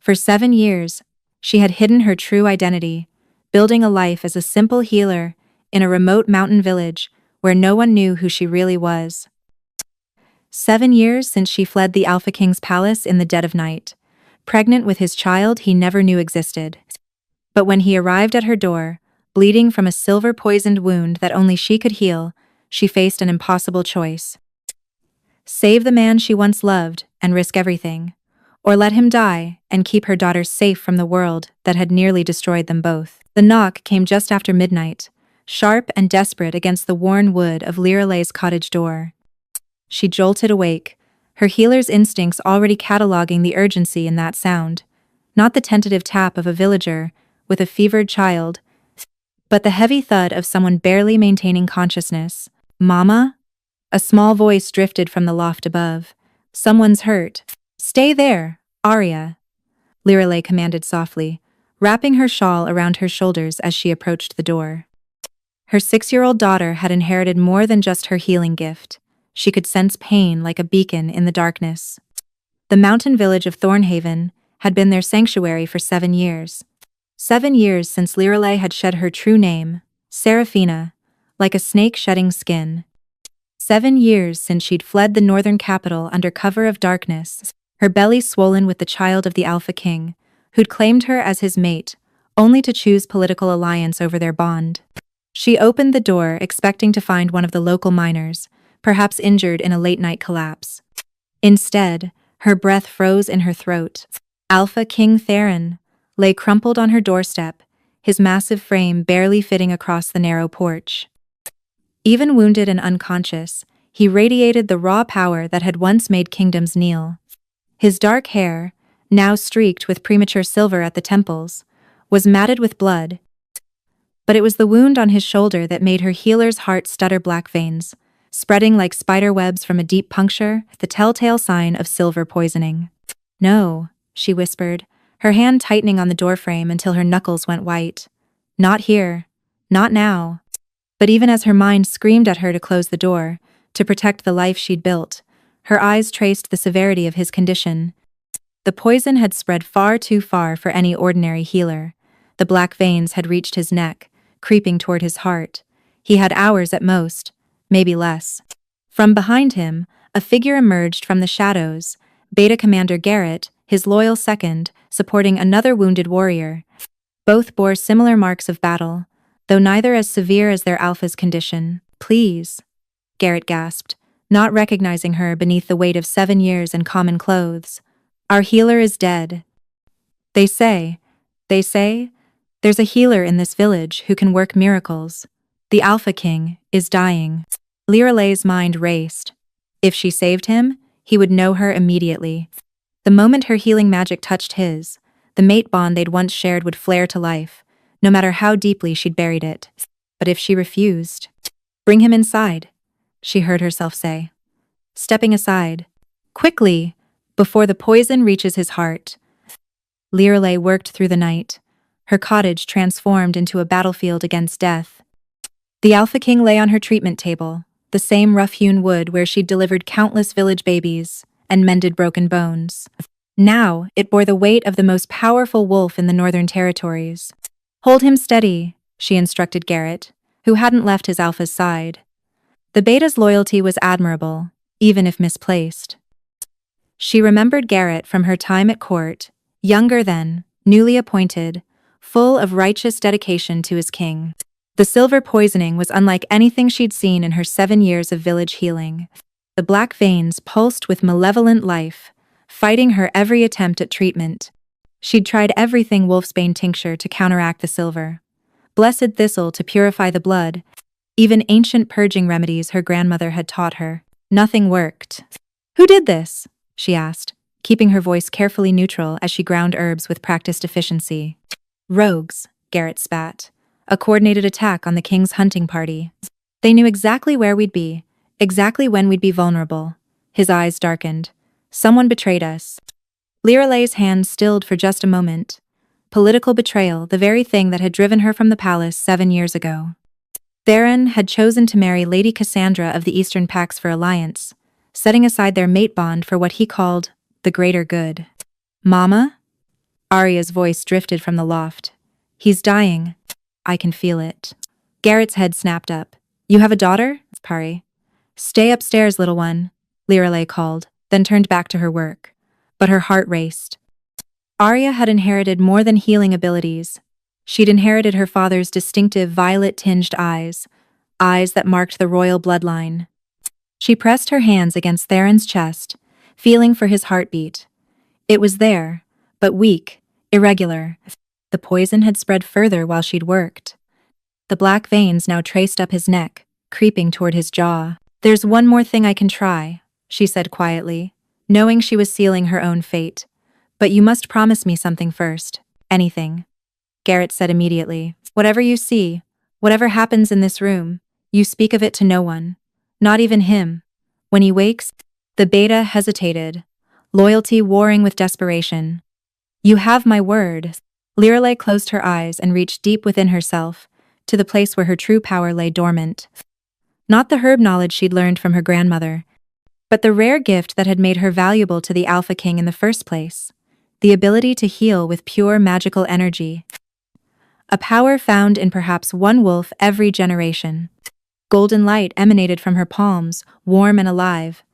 For 7 years, she had hidden her true identity, building a life as a simple healer in a remote mountain village where no one knew who she really was. 7 years since she fled the Alpha King's palace in the dead of night, pregnant with his child he never knew existed. But when he arrived at her door, bleeding from a silver-poisoned wound that only she could heal, she faced an impossible choice. Save the man she once loved and risk everything, or let him die and keep her daughters safe from the world that had nearly destroyed them both. The knock came just after midnight, sharp and desperate against the worn wood of Liralay's cottage door. She jolted awake, her healer's instincts already cataloging the urgency in that sound, not the tentative tap of a villager with a fevered child, but the heavy thud of someone barely maintaining consciousness. "Mama?" A small voice drifted from the loft above. "Someone's hurt." "Stay there, Arya," Liralay commanded softly, wrapping her shawl around her shoulders as she approached the door. Her 6-year-old daughter had inherited more than just her healing gift. She could sense pain like a beacon in the darkness. The mountain village of Thornhaven had been their sanctuary for 7 years. 7 years since Liralay had shed her true name, Seraphina, like a snake shedding skin. 7 years since she'd fled the northern capital under cover of darkness, her belly swollen with the child of the Alpha King, who'd claimed her as his mate, only to choose political alliance over their bond. She opened the door expecting to find one of the local miners, perhaps injured in a late-night collapse. Instead, her breath froze in her throat. Alpha King Theron lay crumpled on her doorstep, his massive frame barely fitting across the narrow porch. Even wounded and unconscious, he radiated the raw power that had once made kingdoms kneel. His dark hair, now streaked with premature silver at the temples, was matted with blood. But it was the wound on his shoulder that made her healer's heart stutter, black veins, spreading like spider webs from a deep puncture, the telltale sign of silver poisoning. "No," she whispered, her hand tightening on the doorframe until her knuckles went white. "Not here. Not now." But even as her mind screamed at her to close the door, to protect the life she'd built, her eyes traced the severity of his condition. The poison had spread far too far for any ordinary healer. The black veins had reached his neck, creeping toward his heart. He had hours at most, maybe less. From behind him, a figure emerged from the shadows, Beta Commander Garrett, his loyal second, supporting another wounded warrior. Both bore similar marks of battle, though neither as severe as their Alpha's condition. "Please," Garrett gasped, not recognizing her beneath the weight of 7 years and common clothes. "Our healer is dead. They say, there's a healer in this village who can work miracles. The Alpha King is dying." Liralay's mind raced. If she saved him, he would know her immediately. The moment her healing magic touched his, the mate bond they'd once shared would flare to life, no matter how deeply she'd buried it. But if she refused, "Bring him inside," she heard herself say. Stepping aside, "Quickly, before the poison reaches his heart." Liralay worked through the night, her cottage transformed into a battlefield against death. The Alpha King lay on her treatment table, the same rough-hewn wood where she'd delivered countless village babies and mended broken bones. Now, it bore the weight of the most powerful wolf in the Northern Territories. "Hold him steady," she instructed Garrett, who hadn't left his Alpha's side. The Beta's loyalty was admirable, even if misplaced. She remembered Garrett from her time at court, younger then, newly appointed, full of righteous dedication to his king. The silver poisoning was unlike anything she'd seen in her 7 years of village healing. The black veins pulsed with malevolent life, fighting her every attempt at treatment. She'd tried everything wolfsbane tincture to counteract the silver, blessed thistle to purify the blood, even ancient purging remedies her grandmother had taught her. Nothing worked. "Who did this?" she asked, keeping her voice carefully neutral as she ground herbs with practiced efficiency. "Rogues," Garrett spat. "A coordinated attack on the king's hunting party. They knew exactly where we'd be, exactly when we'd be vulnerable." His eyes darkened. "Someone betrayed us." Liralay's hand stilled for just a moment. Political betrayal, the very thing that had driven her from the palace 7 years ago. Theron had chosen to marry Lady Cassandra of the Eastern Pax for alliance, setting aside their mate bond for what he called the greater good. "Mama?" Arya's voice drifted from the loft. He's dying. I can feel it. Garrett's head snapped up. You have a daughter? Pari. Stay upstairs, little one, Lirelei called, then turned back to her work. But her heart raced. Arya had inherited more than healing abilities. She'd inherited her father's distinctive violet-tinged eyes, eyes that marked the royal bloodline. She pressed her hands against Theron's chest, feeling for his heartbeat. It was there, but weak, irregular. The poison had spread further while she'd worked. The black veins now traced up his neck, creeping toward his jaw. There's one more thing I can try, she said quietly, knowing she was sealing her own fate. But you must promise me something first. Anything. Garrett said immediately. Whatever you see, whatever happens in this room, you speak of it to no one. Not even him. When he wakes, the beta hesitated, loyalty warring with desperation. You have my word. Lirelei closed her eyes and reached deep within herself, to the place where her true power lay dormant. Not the herb knowledge she'd learned from her grandmother, but the rare gift that had made her valuable to the Alpha King in the first place. The ability to heal with pure magical energy. A power found in perhaps one wolf every generation. Golden light emanated from her palms, warm and alive.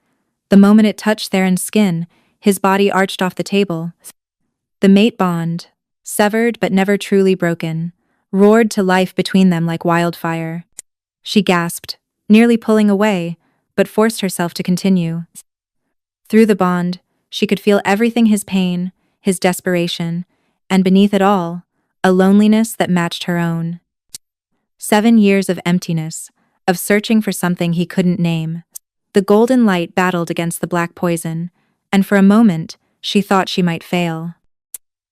The moment it touched Theron's skin, his body arched off the table. The mate bond, severed but never truly broken, roared to life between them like wildfire. She gasped, nearly pulling away, but forced herself to continue. Through the bond, she could feel everything: his pain, his desperation, and beneath it all, a loneliness that matched her own. 7 years of emptiness, of searching for something he couldn't name. The golden light battled against the black poison, and for a moment, she thought she might fail.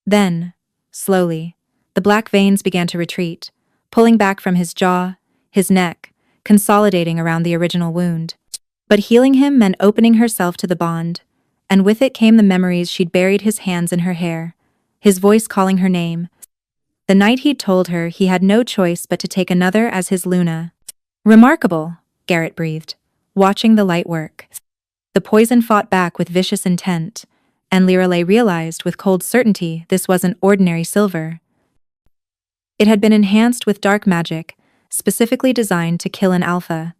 Then, slowly, the black veins began to retreat, pulling back from his jaw, his neck, consolidating around the original wound. But healing him meant opening herself to the bond, and with it came the memories she'd buried: his hands in her hair, his voice calling her name. The night he'd told her he had no choice but to take another as his Luna. Remarkable, Garrett breathed, watching the light work. The poison fought back with vicious intent, and Lirelei realized with cold certainty this wasn't ordinary silver. It had been enhanced with dark magic, specifically designed to kill an alpha.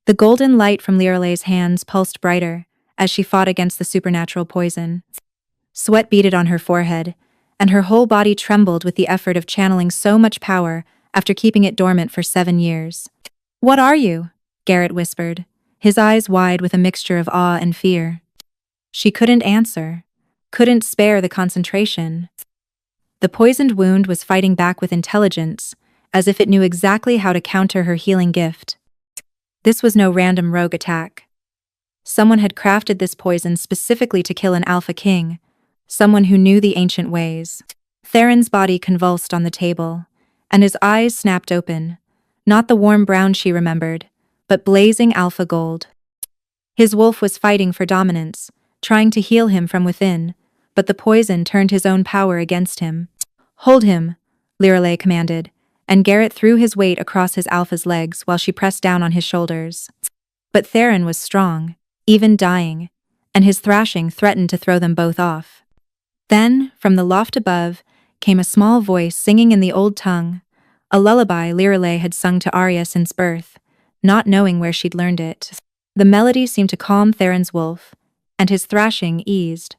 The golden light from Lirelei's hands pulsed brighter as she fought against the supernatural poison. Sweat beaded on her forehead, and her whole body trembled with the effort of channeling so much power after keeping it dormant for 7 years. What are you? Garrett whispered, his eyes wide with a mixture of awe and fear. She couldn't answer, couldn't spare the concentration. The poisoned wound was fighting back with intelligence, as if it knew exactly how to counter her healing gift. This was no random rogue attack. Someone had crafted this poison specifically to kill an Alpha King, someone who knew the ancient ways. Theron's body convulsed on the table, and his eyes snapped open, not the warm brown she remembered, but blazing alpha gold. His wolf was fighting for dominance, trying to heal him from within, but the poison turned his own power against him. Hold him, Lirelei commanded, and Garrett threw his weight across his alpha's legs while she pressed down on his shoulders. But Theron was strong, even dying, and his thrashing threatened to throw them both off. Then, from the loft above, came a small voice singing in the old tongue, a lullaby Lirelei had sung to Arya since birth, not knowing where she'd learned it. The melody seemed to calm Theron's wolf, and his thrashing eased.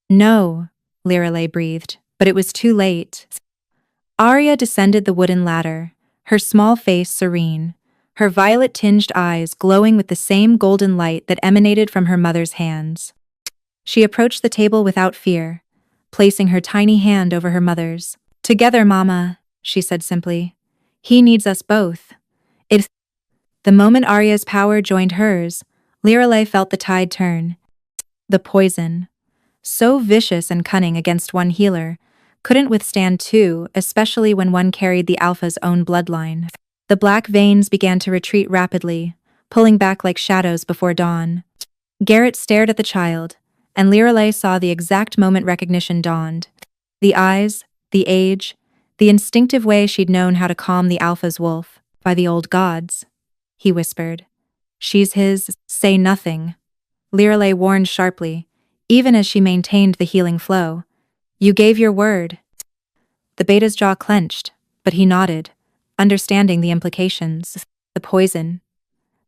No, Lirelei breathed, but it was too late. Arya descended the wooden ladder, her small face serene, her violet-tinged eyes glowing with the same golden light that emanated from her mother's hands. She approached the table without fear, placing her tiny hand over her mother's. "Together, Mama," she said simply. "He needs us both." The moment Arya's power joined hers, Lirelei felt the tide turn. The poison, so vicious and cunning against one healer, couldn't withstand two, especially when one carried the Alpha's own bloodline. The black veins began to retreat rapidly, pulling back like shadows before dawn. Garrett stared at the child, and Lirelei saw the exact moment recognition dawned. The eyes, the age, the instinctive way she'd known how to calm the Alpha's wolf. "By the old gods," he whispered. "She's his." "Say nothing," Lirelei warned sharply, even as she maintained the healing flow. You gave your word. The beta's jaw clenched, but he nodded, understanding the implications. The poison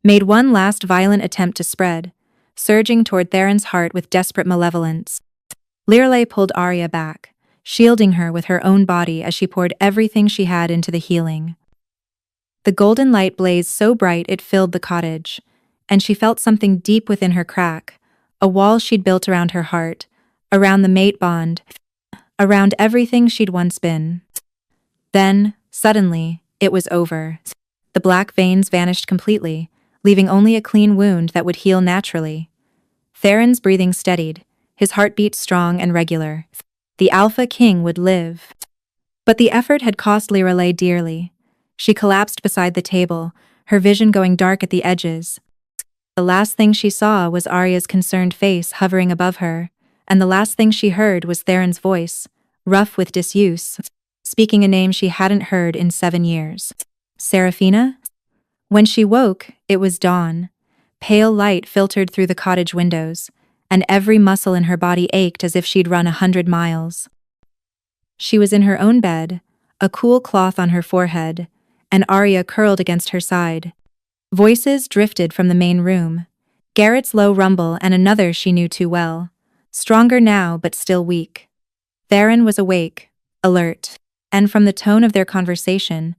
made one last violent attempt to spread, surging toward Theron's heart with desperate malevolence. Lirelei pulled Arya back, shielding her with her own body as she poured everything she had into the healing. The golden light blazed so bright it filled the cottage, and she felt something deep within her crack, a wall she'd built around her heart, around the mate bond, around everything she'd once been. Then, suddenly, it was over. The black veins vanished completely, leaving only a clean wound that would heal naturally. Theron's breathing steadied, his heartbeat strong and regular. The Alpha King would live. But the effort had cost Lirelei dearly. She collapsed beside the table, her vision going dark at the edges. The last thing she saw was Arya's concerned face hovering above her, and the last thing she heard was Theron's voice, rough with disuse, speaking a name she hadn't heard in 7 years. Seraphina? When she woke, it was dawn. Pale light filtered through the cottage windows, and every muscle in her body ached as if she'd run 100 miles. She was in her own bed, a cool cloth on her forehead, and Arya curled against her side. Voices drifted from the main room, Garrett's low rumble and another she knew too well, stronger now but still weak. Theron was awake, alert, and from the tone of their conversation,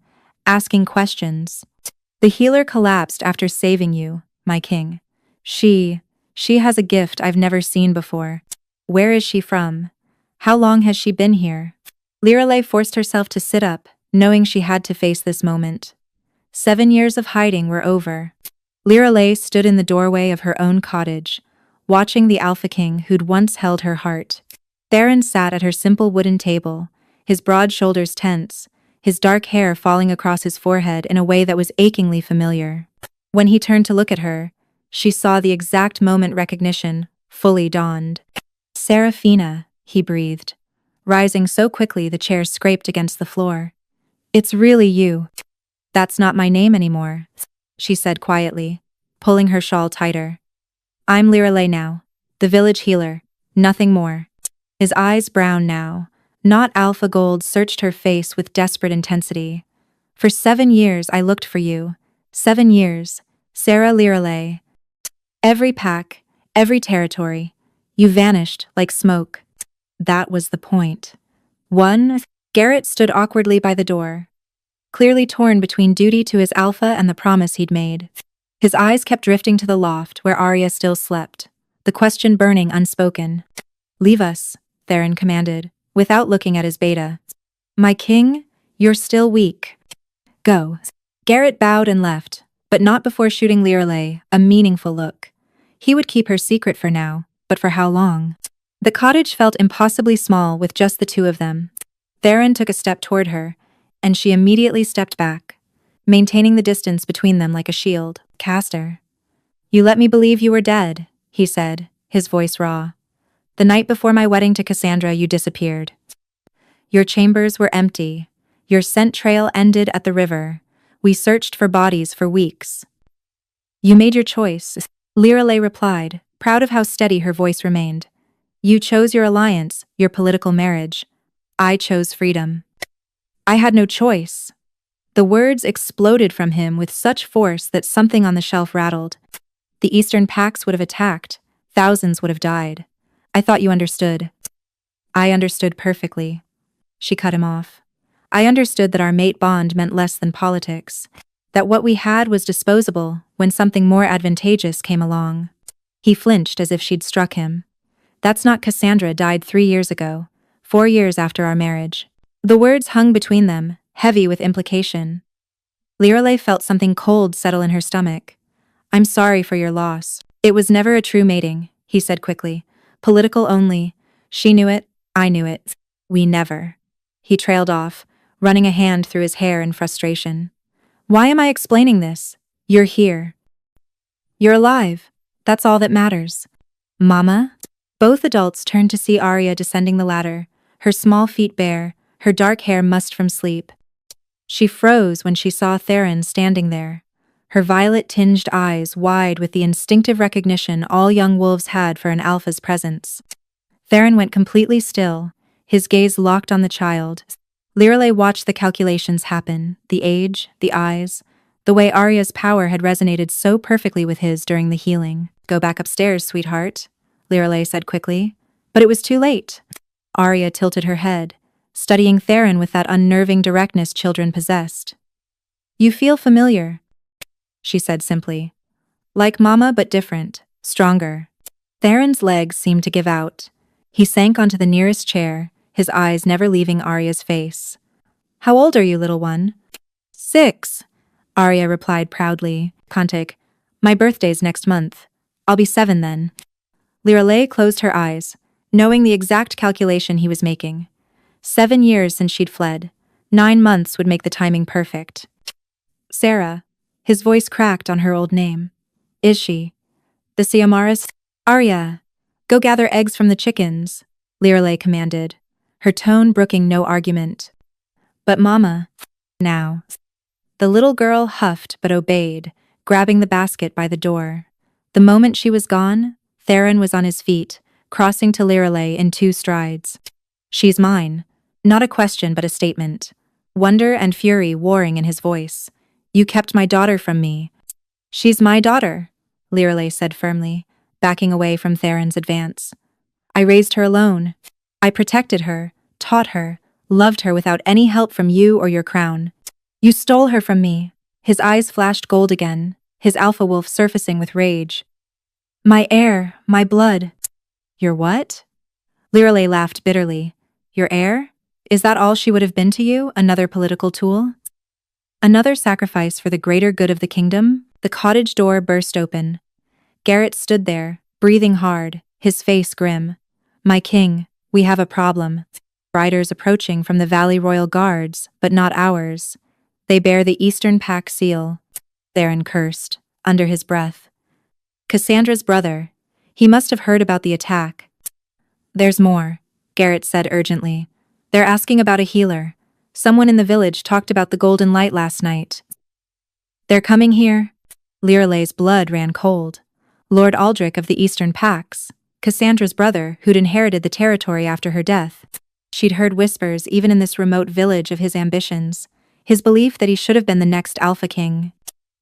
asking questions. The healer collapsed after saving you, my king. She has a gift I've never seen before. Where is she from? How long has she been here? Lirelei forced herself to sit up, knowing she had to face this moment. 7 years of hiding were over. Lirelei stood in the doorway of her own cottage, watching the Alpha King who'd once held her heart. Theron sat at her simple wooden table, his broad shoulders tense, his dark hair falling across his forehead in a way that was achingly familiar. When he turned to look at her, she saw the exact moment recognition fully dawned. Seraphina, he breathed, rising so quickly the chair scraped against the floor. It's really you. That's not my name anymore, she said quietly, pulling her shawl tighter. I'm Lirelei now, the village healer, nothing more. His eyes brown now, not alpha gold, searched her face with desperate intensity. For 7 years I looked for you. 7 years, Sarah Lirelei. Every pack, every territory. You vanished like smoke. That was the point. Garrett stood awkwardly by the door, clearly torn between duty to his alpha and the promise he'd made. His eyes kept drifting to the loft where Arya still slept, the question burning unspoken. Leave us, Theron commanded, without looking at his beta. My king, you're still weak. Go. Garrett bowed and left, but not before shooting Lirelei a meaningful look. He would keep her secret for now, but for how long? The cottage felt impossibly small with just the two of them. Theron took a step toward her, and she immediately stepped back, maintaining the distance between them like a shield. Castor. You let me believe you were dead, he said, his voice raw. The night before my wedding to Cassandra, you disappeared. Your chambers were empty. Your scent trail ended at the river. We searched for bodies for weeks. You made your choice, Lirelei replied, proud of how steady her voice remained. You chose your alliance, your political marriage. I chose freedom. I had no choice. The words exploded from him with such force that something on the shelf rattled. The Eastern Pax would have attacked. Thousands would have died. I thought you understood. I understood perfectly. She cut him off. I understood that our mate bond meant less than politics. That what we had was disposable when something more advantageous came along. He flinched as if she'd struck him. That's not Cassandra died 3 years ago, 4 years after our marriage. The words hung between them, heavy with implication. Lirelei felt something cold settle in her stomach. I'm sorry for your loss. It was never a true mating, he said quickly. Political only. She knew it, I knew it. We never. He trailed off, running a hand through his hair in frustration. Why am I explaining this? You're here. You're alive. That's all that matters. Mama? Both adults turned to see Arya descending the ladder, her small feet bare, her dark hair mussed from sleep. She froze when she saw Theron standing there, her violet-tinged eyes wide with the instinctive recognition all young wolves had for an alpha's presence. Theron went completely still, his gaze locked on the child. Lirelei watched the calculations happen, the age, the eyes, the way Arya's power had resonated so perfectly with his during the healing. "Go back upstairs, sweetheart," Lirelei said quickly. But it was too late. Arya tilted her head, studying Theron with that unnerving directness children possessed. "You feel familiar," she said simply. "Like Mama, but different, stronger." Theron's legs seemed to give out. He sank onto the nearest chair, his eyes never leaving Arya's face. "How old are you, little one?" "6," Arya replied proudly. "Kantik, my birthday's next month. I'll be 7 then." Lirelei closed her eyes, knowing the exact calculation he was making. 7 years since she'd fled. 9 months would make the timing perfect. "Sarah," his voice cracked on her old name. "Is she? The Siamaris?" "Arya, go gather eggs from the chickens," Lirelei commanded, her tone brooking no argument. "But Mama, now." The little girl huffed but obeyed, grabbing the basket by the door. The moment she was gone, Theron was on his feet, crossing to Lirelei in 2 strides. "She's mine." Not a question but a statement. Wonder and fury warring in his voice. "You kept my daughter from me." "She's my daughter," Lirelei said firmly, backing away from Theron's advance. "I raised her alone. I protected her, taught her, loved her without any help from you or your crown. You stole her from me." His eyes flashed gold again, his alpha wolf surfacing with rage. "My heir, my blood." "Your what?" Lirelei laughed bitterly. "Your heir? Is that all she would have been to you, another political tool? Another sacrifice for the greater good of the kingdom?" The cottage door burst open. Garrett stood there, breathing hard, his face grim. "My king, we have a problem." Riders approaching from the Valley Royal Guards, but not ours. "They bear the Eastern Pack seal." Theron cursed, under his breath. "Cassandra's brother. He must have heard about the attack." "There's more," Garrett said urgently. "They're asking about a healer. Someone in the village talked about the golden light last night." "They're coming here?" Lirelei's blood ran cold. Lord Aldrich of the Eastern Pax, Cassandra's brother who'd inherited the territory after her death. She'd heard whispers even in this remote village of his ambitions, his belief that he should have been the next Alpha King.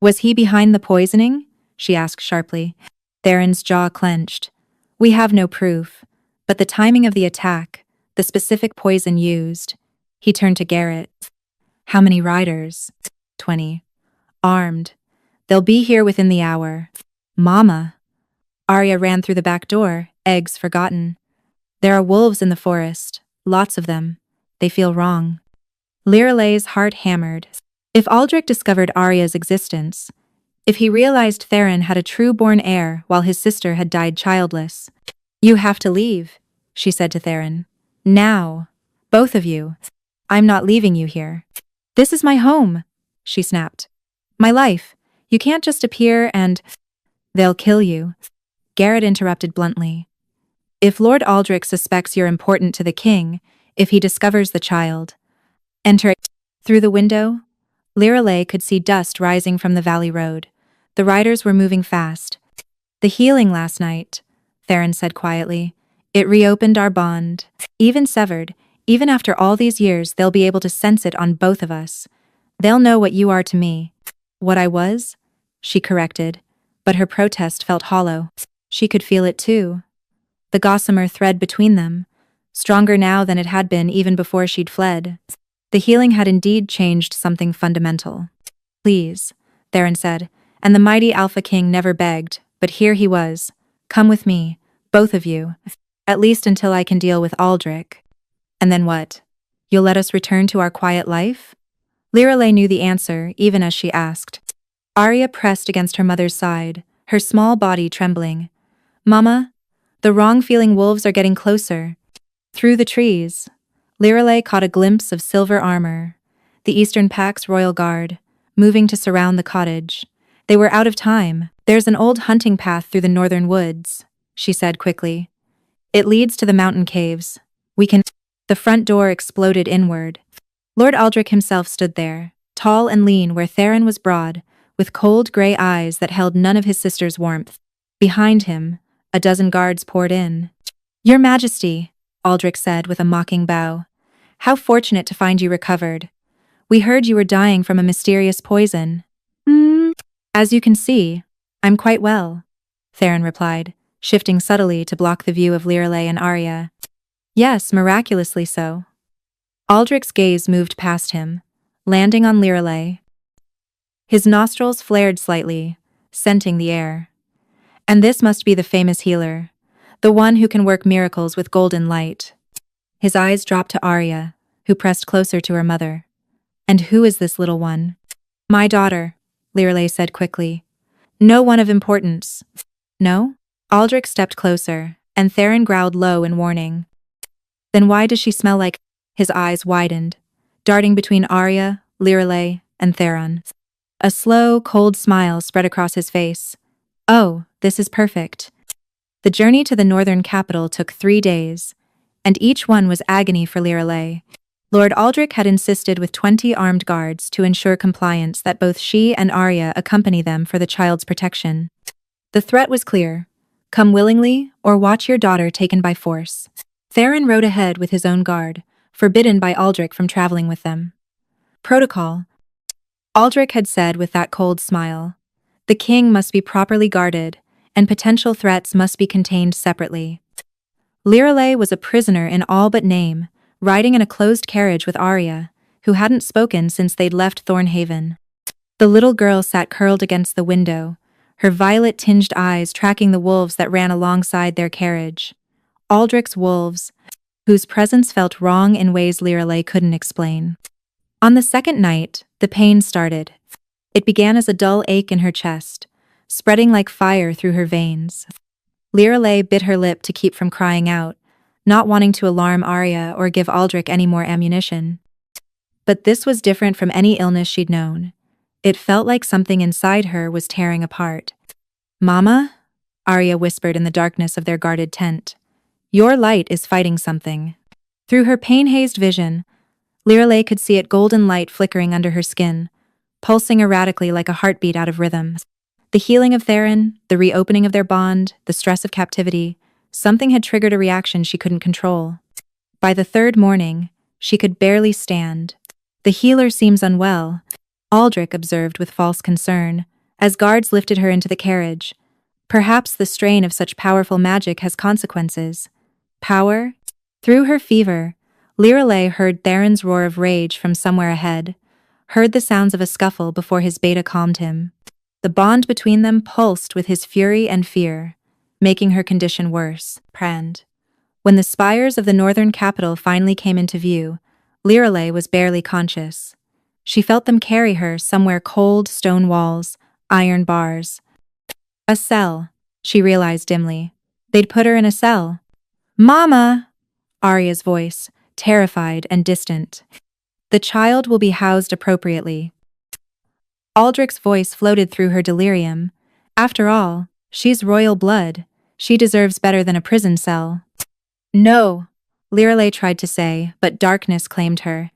"Was he behind the poisoning?" she asked sharply. Theron's jaw clenched. "We have no proof, but the timing of the attack, the specific poison used." He turned to Garrett. "How many riders?" 20. "Armed. They'll be here within the hour." "Mama." Arya ran through the back door, eggs forgotten. "There are wolves in the forest, lots of them. They feel wrong." Lirelei's heart hammered. If Aldrich discovered Arya's existence, if he realized Theron had a true-born heir while his sister had died childless. "You have to leave," she said to Theron. "Now. Both of you. I'm not leaving you here." "This is my home," she snapped. "My life. You can't just appear and—" "They'll kill you," Garrett interrupted bluntly. "If Lord Aldrich suspects you're important to the king, if he discovers the child." Enter. Through the window, Lirelei could see dust rising from the valley road. The riders were moving fast. "The healing last night," Theron said quietly. "It reopened our bond. Even severed, even after all these years, they'll be able to sense it on both of us. They'll know what you are to me." "What I was?" she corrected, but her protest felt hollow. She could feel it too. The gossamer thread between them, stronger now than it had been even before she'd fled. The healing had indeed changed something fundamental. "Please," Theron said, and the mighty Alpha King never begged, but here he was. "Come with me, both of you, at least until I can deal with Aldrich." "And then what? You'll let us return to our quiet life?" Lirelei knew the answer, even as she asked. Arya pressed against her mother's side, her small body trembling. "Mama, the wrong-feeling wolves are getting closer." Through the trees, Lirelei caught a glimpse of silver armor, the Eastern Pack's royal guard, moving to surround the cottage. They were out of time. "There's an old hunting path through the northern woods," she said quickly. "It leads to the mountain caves. We can—" The front door exploded inward. Lord Aldrich himself stood there, tall and lean where Theron was broad, with cold gray eyes that held none of his sister's warmth. Behind him, a dozen guards poured in. "Your Majesty," Aldrich said with a mocking bow. How fortunate to find you recovered. We heard you were dying from a mysterious poison. As you can see, I'm quite well, Theron replied, shifting subtly to block the view of Lirelei and Arya. Yes, miraculously so. Aldrich's gaze moved past him, landing on Lirelei. His nostrils flared slightly, scenting the air. And this must be the famous healer, the one who can work miracles with golden light. His eyes dropped to Arya, who pressed closer to her mother. And who is this little one? My daughter, Lirelei said quickly. No one of importance. No? Aldrich stepped closer, and Theron growled low in warning. Then why does she smell like... His eyes widened, darting between Arya, Lirelei, and Theron. A slow, cold smile spread across his face. Oh, this is perfect. The journey to the northern capital took 3 days, and each one was agony for Lirelei. Lord Aldrich had insisted with 20 armed guards to ensure compliance that both she and Arya accompany them for the child's protection. The threat was clear. Come willingly, or watch your daughter taken by force. Theron rode ahead with his own guard, forbidden by Aldrich from traveling with them. Protocol, Aldrich had said with that cold smile. The king must be properly guarded, and potential threats must be contained separately. Lirelei was a prisoner in all but name, riding in a closed carriage with Arya, who hadn't spoken since they'd left Thornhaven. The little girl sat curled against the window, her violet-tinged eyes tracking the wolves that ran alongside their carriage. Aldrich's wolves, whose presence felt wrong in ways Lirelei couldn't explain. On the second night, the pain started. It began as a dull ache in her chest, spreading like fire through her veins. Lirelei bit her lip to keep from crying out, not wanting to alarm Arya or give Aldrich any more ammunition. But this was different from any illness she'd known. It felt like something inside her was tearing apart. Mama? Arya whispered in the darkness of their guarded tent. Your light is fighting something. Through her pain-hazed vision, Lirelei could see it golden light flickering under her skin, pulsing erratically like a heartbeat out of rhythm. The healing of Theron, the reopening of their bond, the stress of captivity, something had triggered a reaction she couldn't control. By the third morning, she could barely stand. The healer seems unwell, Aldrich observed with false concern, as guards lifted her into the carriage. Perhaps the strain of such powerful magic has consequences. Power? Through her fever, Lirelei heard Theron's roar of rage from somewhere ahead, heard the sounds of a scuffle before his beta calmed him. The bond between them pulsed with his fury and fear, making her condition worse. When the spires of the northern capital finally came into view, Lirelei was barely conscious. She felt them carry her somewhere cold stone walls, iron bars. A cell, she realized dimly. They'd put her in a cell. Mama! Arya's voice, terrified and distant. The child will be housed appropriately. Aldrich's voice floated through her delirium. After all, she's royal blood. She deserves better than a prison cell. No, Lirelei tried to say, but darkness claimed her.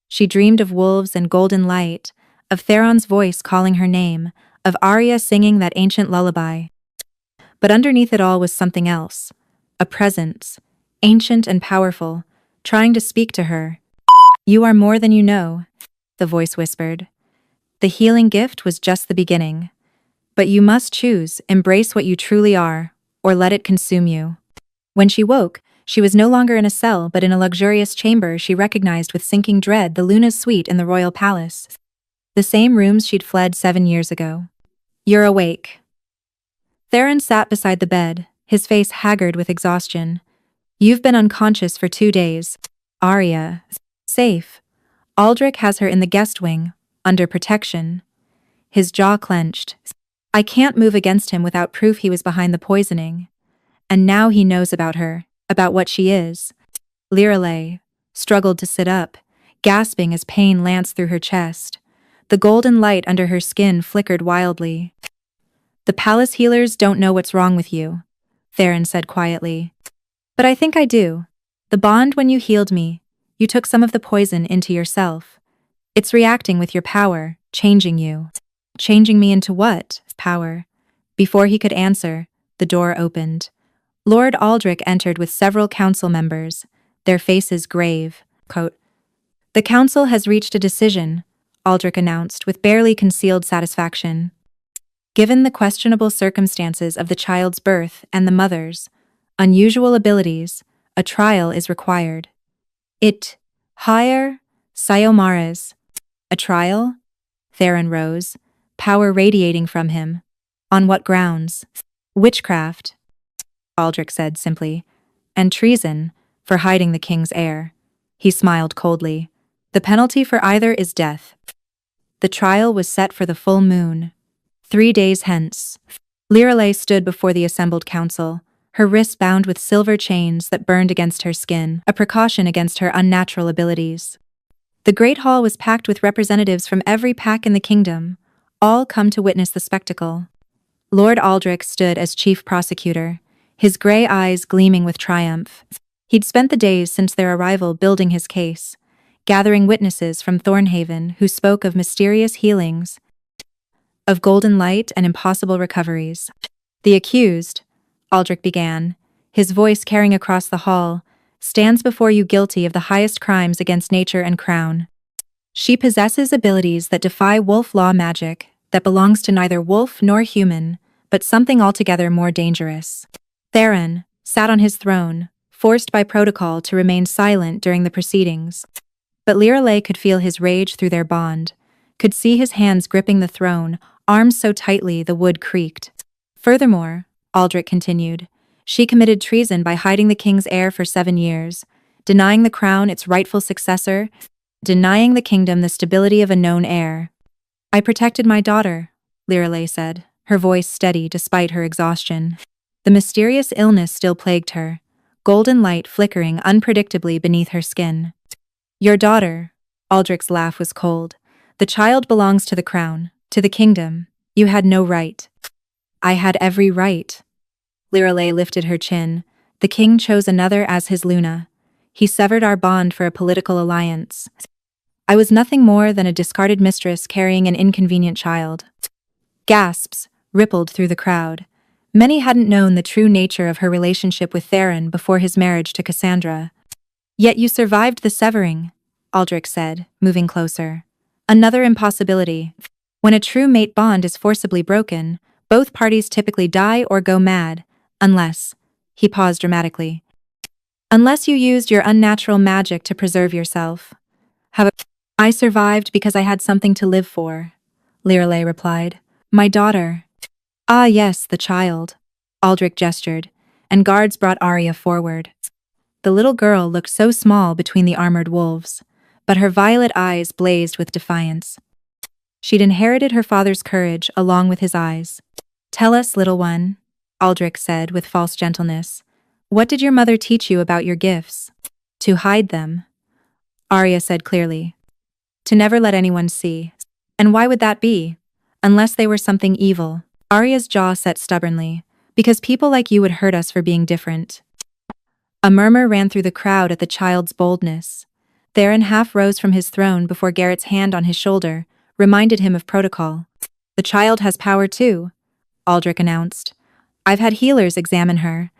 She dreamed of wolves and golden light, of Theron's voice calling her name, of Arya singing that ancient lullaby. But underneath it all was something else. A presence, ancient and powerful, trying to speak to her. You are more than you know, the voice whispered. The healing gift was just the beginning. But you must choose, embrace what you truly are, or let it consume you. When she woke, she was no longer in a cell but in a luxurious chamber she recognized with sinking dread the Luna's suite in the royal palace. The same rooms she'd fled 7 years ago. You're awake. Theron sat beside the bed, his face haggard with exhaustion. You've been unconscious for 2 days. Arya. Safe. Aldrich has her in the guest wing, under protection. His jaw clenched. I can't move against him without proof he was behind the poisoning. And now he knows about her, about what she is. Lirelei struggled to sit up, gasping as pain lanced through her chest. The golden light under her skin flickered wildly. The palace healers don't know what's wrong with you, Theron said quietly. But I think I do. The bond when you healed me, you took some of the poison into yourself. It's reacting with your power, changing you. Changing me into what? Power. Before he could answer, the door opened. Lord Aldrich entered with several council members, their faces grave. Quote, "The council has reached a decision," Aldrich announced with barely concealed satisfaction. Given the questionable circumstances of the child's birth and the mother's unusual abilities, a trial is required. It, higher, Sayomaras. A trial? Theron rose, power radiating from him. On what grounds? Witchcraft, Aldrich said simply, and treason, for hiding the king's heir. He smiled coldly. The penalty for either is death. The trial was set for the full moon. 3 days hence. Lirelei stood before the assembled council, her wrists bound with silver chains that burned against her skin, a precaution against her unnatural abilities. The great hall was packed with representatives from every pack in the kingdom, all come to witness the spectacle. Lord Aldrich stood as chief prosecutor, his gray eyes gleaming with triumph. He'd spent the days since their arrival building his case, gathering witnesses from Thornhaven who spoke of mysterious healings, of golden light and impossible recoveries. "The accused," Aldrich began, his voice carrying across the hall, "stands before you guilty of the highest crimes against nature and crown. She possesses abilities that defy wolf law magic, that belongs to neither wolf nor human, but something altogether more dangerous." Theron sat on his throne, forced by protocol to remain silent during the proceedings. But Lirelei could feel his rage through their bond, could see his hands gripping the throne, arms so tightly the wood creaked. "Furthermore," Aldrich continued, "she committed treason by hiding the king's heir for 7 years, denying the crown its rightful successor, denying the kingdom the stability of a known heir." "I protected my daughter," Lirelei said, her voice steady despite her exhaustion. The mysterious illness still plagued her, golden light flickering unpredictably beneath her skin. "Your daughter," Aldrich's laugh was cold. "The child belongs to the crown, to the kingdom. You had no right." "I had every right." Lirelei lifted her chin. "The king chose another as his Luna. He severed our bond for a political alliance. I was nothing more than a discarded mistress carrying an inconvenient child." Gasps rippled through the crowd. Many hadn't known the true nature of her relationship with Theron before his marriage to Cassandra. "Yet you survived the severing," Aldrich said, moving closer. "Another impossibility. When a true mate bond is forcibly broken, both parties typically die or go mad, unless," he paused dramatically, "unless you used your unnatural magic to preserve yourself." "I survived because I had something to live for," Lirelei replied. "My daughter." "Ah yes, the child," Aldrich gestured, and guards brought Arya forward. The little girl looked so small between the armored wolves, but her violet eyes blazed with defiance. She'd inherited her father's courage along with his eyes. "Tell us, little one," Aldrich said with false gentleness. "What did your mother teach you about your gifts?" "To hide them," Arya said clearly. "To never let anyone see." "And why would that be? Unless they were something evil." Arya's jaw set stubbornly. "Because people like you would hurt us for being different." A murmur ran through the crowd at the child's boldness. Theron half rose from his throne before Garrett's hand on his shoulder reminded him of protocol. "The child has power too," Aldrich announced. "I've had healers examine her.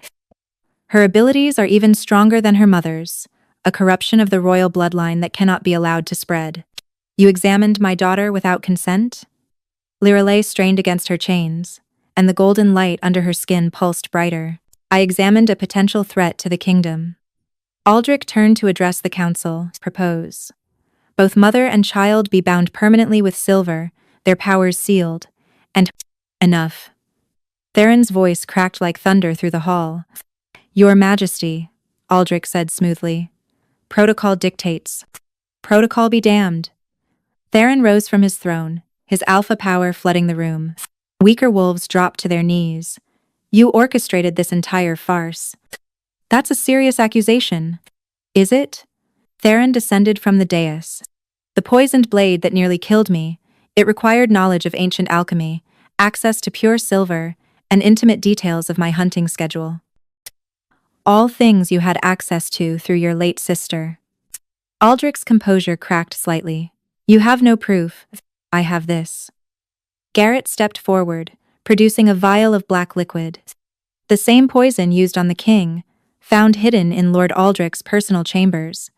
Her abilities are even stronger than her mother's, a corruption of the royal bloodline that cannot be allowed to spread." "You examined my daughter without consent?" Lirelei strained against her chains, and the golden light under her skin pulsed brighter. "I examined a potential threat to the kingdom." Aldrich turned to address the council, propose. Both mother and child be bound permanently with silver, their powers sealed, and— "Enough." Theron's voice cracked like thunder through the hall. "Your Majesty," Aldrich said smoothly. "Protocol dictates." "Protocol be damned." Theron rose from his throne, his alpha power flooding the room. Weaker wolves dropped to their knees. "You orchestrated this entire farce." "That's a serious accusation." "Is it?" Theron descended from the dais. "The poisoned blade that nearly killed me, it required knowledge of ancient alchemy, access to pure silver, and intimate details of my hunting schedule. All things you had access to through your late sister." Aldrich's composure cracked slightly. "You have no proof. I have this." Garrett stepped forward, producing a vial of black liquid. "The same poison used on the king," found hidden in Lord Aldrich's personal chambers.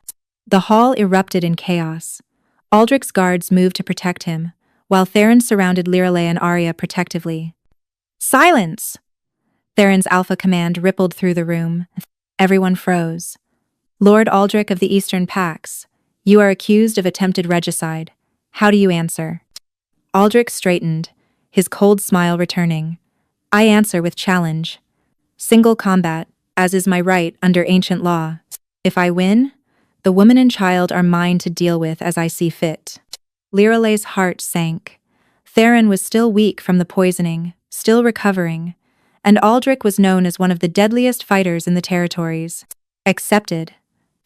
The hall erupted in chaos. Aldrich's guards moved to protect him, while Theron surrounded Lirelei and Arya protectively. "Silence!" Theron's alpha command rippled through the room. Everyone froze. "Lord Aldrich of the Eastern Pax, you are accused of attempted regicide. How do you answer?" Aldrich straightened, his cold smile returning. "I answer with challenge. Single combat, as is my right under ancient law. If I win, the woman and child are mine to deal with as I see fit." Lirelei's heart sank. Theron was still weak from the poisoning, still recovering, and Aldrich was known as one of the deadliest fighters in the territories. "Accepted,"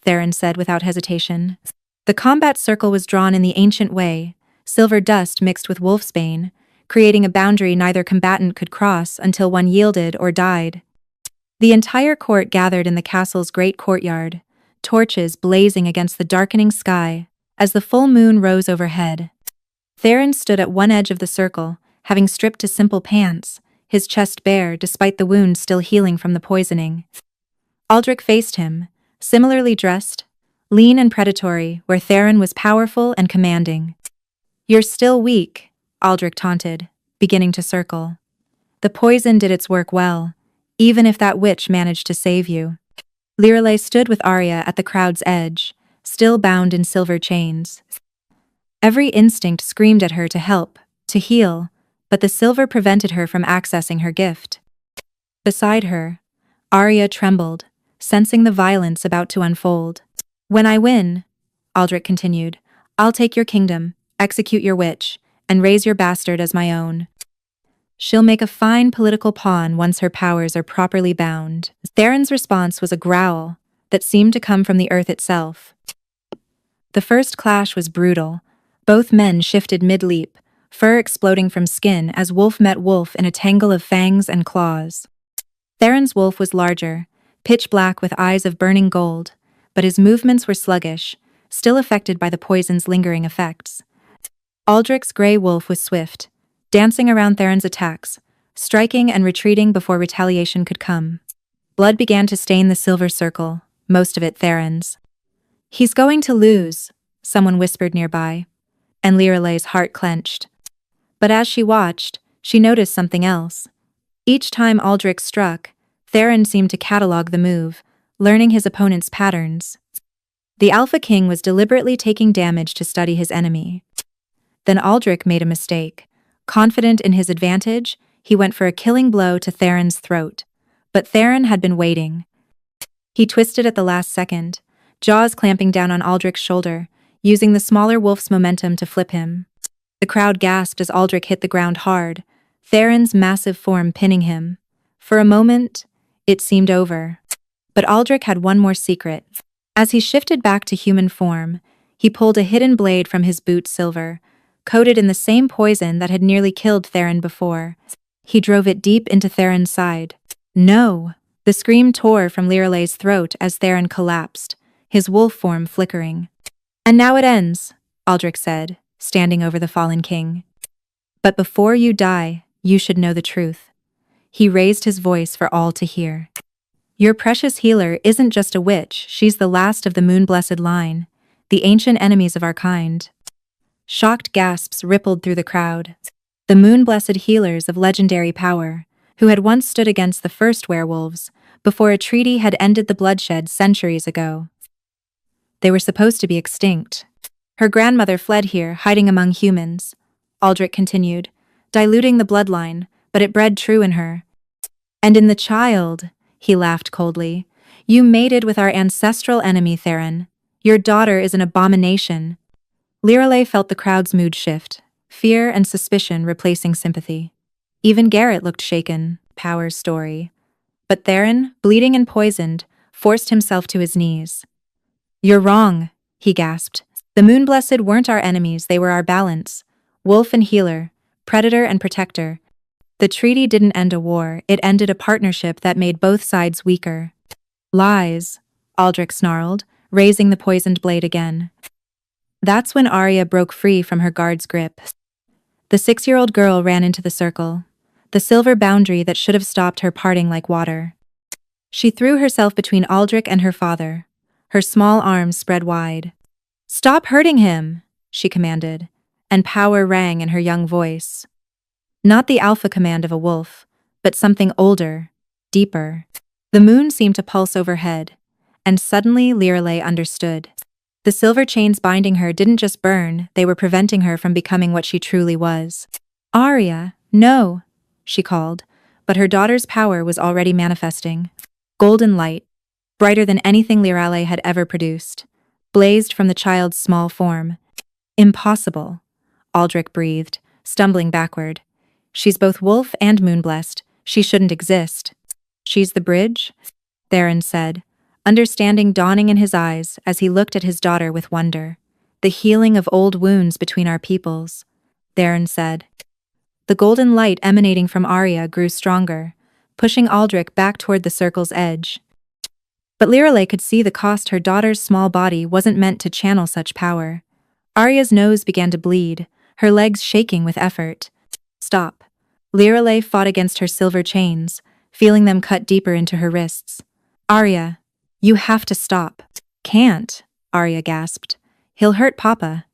Theron said without hesitation. The combat circle was drawn in the ancient way, silver dust mixed with wolfsbane, creating a boundary neither combatant could cross until one yielded or died. The entire court gathered in the castle's great courtyard, torches blazing against the darkening sky as the full moon rose overhead. Theron stood at one edge of the circle, having stripped to simple pants, his chest bare despite the wound still healing from the poisoning. Aldrich faced him, similarly dressed, lean and predatory, where Theron was powerful and commanding. "You're still weak," Aldrich taunted, beginning to circle. "The poison did its work well, even if that witch managed to save you." Lirelei stood with Arya at the crowd's edge, still bound in silver chains. Every instinct screamed at her to help, to heal, but the silver prevented her from accessing her gift. Beside her, Arya trembled, sensing the violence about to unfold. "When I win," Aldrich continued, "I'll take your kingdom, execute your witch, and raise your bastard as my own. She'll make a fine political pawn once her powers are properly bound." Theron's response was a growl that seemed to come from the earth itself. The first clash was brutal. Both men shifted mid-leap, fur exploding from skin as wolf met wolf in a tangle of fangs and claws. Theron's wolf was larger, pitch black with eyes of burning gold, but his movements were sluggish, still affected by the poison's lingering effects. Aldrich's gray wolf was swift, dancing around Theron's attacks, striking and retreating before retaliation could come. Blood began to stain the silver circle, most of it Theron's. "He's going to lose," someone whispered nearby, and Lirelei's heart clenched. But as she watched, she noticed something else. Each time Aldrich struck, Theron seemed to catalog the move, learning his opponent's patterns. The Alpha King was deliberately taking damage to study his enemy. Then Aldrich made a mistake. Confident in his advantage, he went for a killing blow to Theron's throat. But Theron had been waiting. He twisted at the last second, jaws clamping down on Aldrich's shoulder, using the smaller wolf's momentum to flip him. The crowd gasped as Aldrich hit the ground hard, Theron's massive form pinning him. For a moment, it seemed over. But Aldrich had one more secret. As he shifted back to human form, he pulled a hidden blade from his boot silver, coated in the same poison that had nearly killed Theron before. He drove it deep into Theron's side. "No!" The scream tore from Lirelei's throat as Theron collapsed, his wolf form flickering. "And now it ends," Aldrich said, standing over the fallen king. "But before you die, you should know the truth." He raised his voice for all to hear. "Your precious healer isn't just a witch, she's the last of the moon-blessed line, the ancient enemies of our kind." Shocked gasps rippled through the crowd. The moon-blessed healers of legendary power, who had once stood against the first werewolves, before a treaty had ended the bloodshed centuries ago. They were supposed to be extinct. "Her grandmother fled here, hiding among humans," Aldrich continued, "diluting the bloodline, but it bred true in her. And in the child," he laughed coldly, "you mated with our ancestral enemy, Theron. Your daughter is an abomination." Lirelei felt the crowd's mood shift, fear and suspicion replacing sympathy. Even Garrett looked shaken, Power's story. But Theron, bleeding and poisoned, forced himself to his knees. "You're wrong," he gasped. "The Moonblessed weren't our enemies, they were our balance. Wolf and healer, predator and protector. The treaty didn't end a war, it ended a partnership that made both sides weaker." "Lies," Aldrich snarled, raising the poisoned blade again. That's when Arya broke free from her guard's grip. The 6-year-old girl ran into the circle, the silver boundary that should have stopped her parting like water. She threw herself between Aldrich and her father, her small arms spread wide. "Stop hurting him," she commanded, and power rang in her young voice. Not the alpha command of a wolf, but something older, deeper. The moon seemed to pulse overhead, and suddenly Lirelei understood. The silver chains binding her didn't just burn, they were preventing her from becoming what she truly was. "Arya, no," she called, but her daughter's power was already manifesting. Golden light, brighter than anything Lirelei had ever produced, blazed from the child's small form. "Impossible," Aldrich breathed, stumbling backward. "She's both wolf and moon-blessed. She shouldn't exist." "She's the bridge?" Theron said, understanding dawning in his eyes as he looked at his daughter with wonder. "The healing of old wounds between our peoples," Theron said. The golden light emanating from Arya grew stronger, pushing Aldrich back toward the circle's edge. But Lirelei could see the cost. Her daughter's small body wasn't meant to channel such power. Arya's nose began to bleed, her legs shaking with effort. "Stop." Lirelei fought against her silver chains, feeling them cut deeper into her wrists. "Arya, you have to stop." "Can't," Arya gasped. "He'll hurt Papa."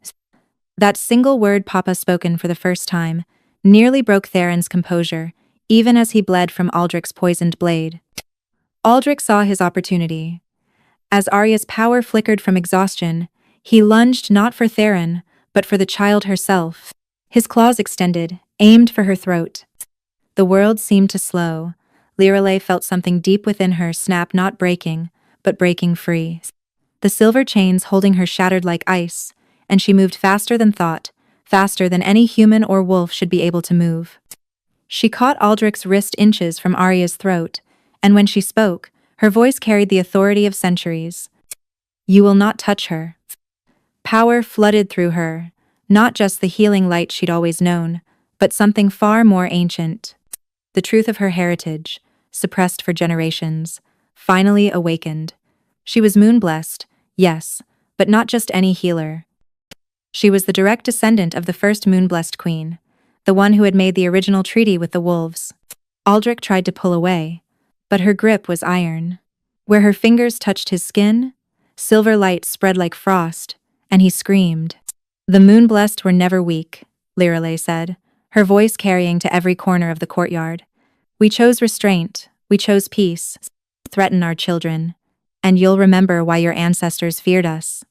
That single word, Papa, spoken for the first time, nearly broke Theron's composure, even as he bled from Aldrich's poisoned blade. Aldrich saw his opportunity. As Arya's power flickered from exhaustion, he lunged not for Theron, but for the child herself. His claws extended, aimed for her throat. The world seemed to slow. Lirelei felt something deep within her snap, not breaking, but breaking free. The silver chains holding her shattered like ice, and she moved faster than thought, faster than any human or wolf should be able to move. She caught Aldrich's wrist inches from Arya's throat, and when she spoke, her voice carried the authority of centuries. "You will not touch her." Power flooded through her, not just the healing light she'd always known, but something far more ancient. The truth of her heritage, suppressed for generations, finally awakened. She was moon-blessed, yes, but not just any healer. She was the direct descendant of the first moon-blessed queen, the one who had made the original treaty with the wolves. Aldrich tried to pull away, but her grip was iron. Where her fingers touched his skin, silver light spread like frost, and he screamed. "The moon-blessed were never weak," Lirelei said, her voice carrying to every corner of the courtyard. "We chose restraint, we chose peace. Threaten our children, and you'll remember why your ancestors feared us."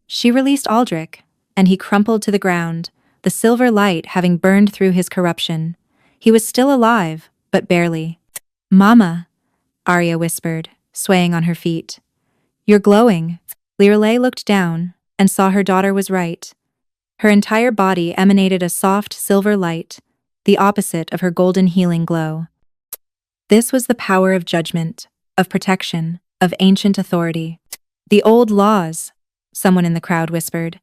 She released Aldrich, and he crumpled to the ground, the silver light having burned through his corruption. He was still alive, but barely. "Mama," Arya whispered, swaying on her feet. "You're glowing." Lirelei looked down and saw her daughter was right. Her entire body emanated a soft silver light, the opposite of her golden healing glow. This was the power of judgment, of protection, of ancient authority. "The old laws," someone in the crowd whispered.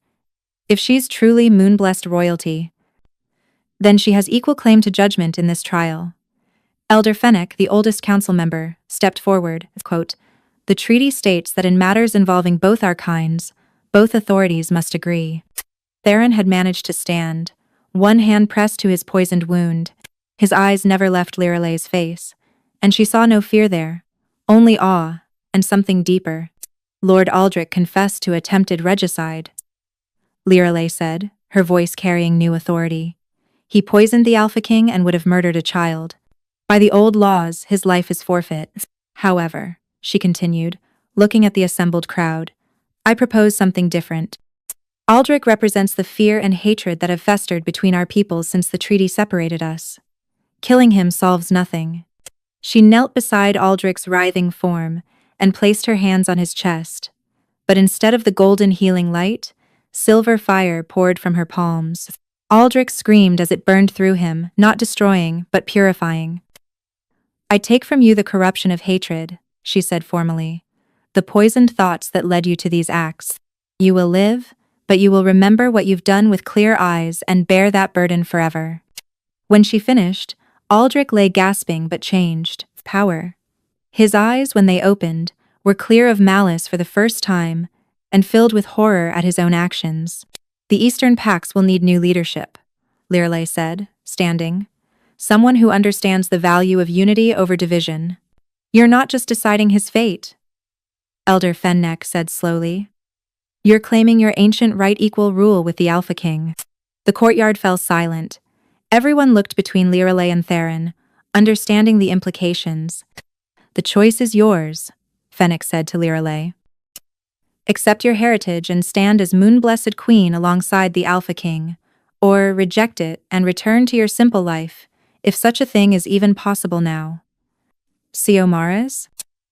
"If she's truly moon-blessed royalty, then she has equal claim to judgment in this trial." Elder Fennec, the oldest council member, stepped forward, quote, "The treaty states that in matters involving both our kinds, both authorities must agree." Theron had managed to stand, one hand pressed to his poisoned wound. His eyes never left Lirelei's face, and she saw no fear there, only awe, and something deeper. "Lord Aldrich confessed to attempted regicide," Lirelei said, her voice carrying new authority. "He poisoned the Alpha King and would have murdered a child. By the old laws, his life is forfeit. However," she continued, looking at the assembled crowd, "I propose something different. Aldrich represents the fear and hatred that have festered between our peoples since the treaty separated us. Killing him solves nothing." She knelt beside Aldrich's writhing form and placed her hands on his chest. But instead of the golden healing light, silver fire poured from her palms. Aldrich screamed as it burned through him, not destroying, but purifying. "I take from you the corruption of hatred," she said formally. "The poisoned thoughts that led you to these acts. You will live, but you will remember what you've done with clear eyes and bear that burden forever." When she finished, Aldrich lay gasping but changed. Power. His eyes, when they opened, were clear of malice for the first time and filled with horror at his own actions. "The Eastern Pax will need new leadership," Lirelei said, standing. "Someone who understands the value of unity over division." You're not just deciding his fate, Elder Fennec said slowly. You're claiming your ancient right equal rule with the Alpha King. The courtyard fell silent. Everyone looked between Lirelei and Theron, understanding the implications. The choice is yours, Fennec said to Lirelei. Accept your heritage and stand as moon-blessed queen alongside the Alpha King, or reject it and return to your simple life, if such a thing is even possible now. Siomaris?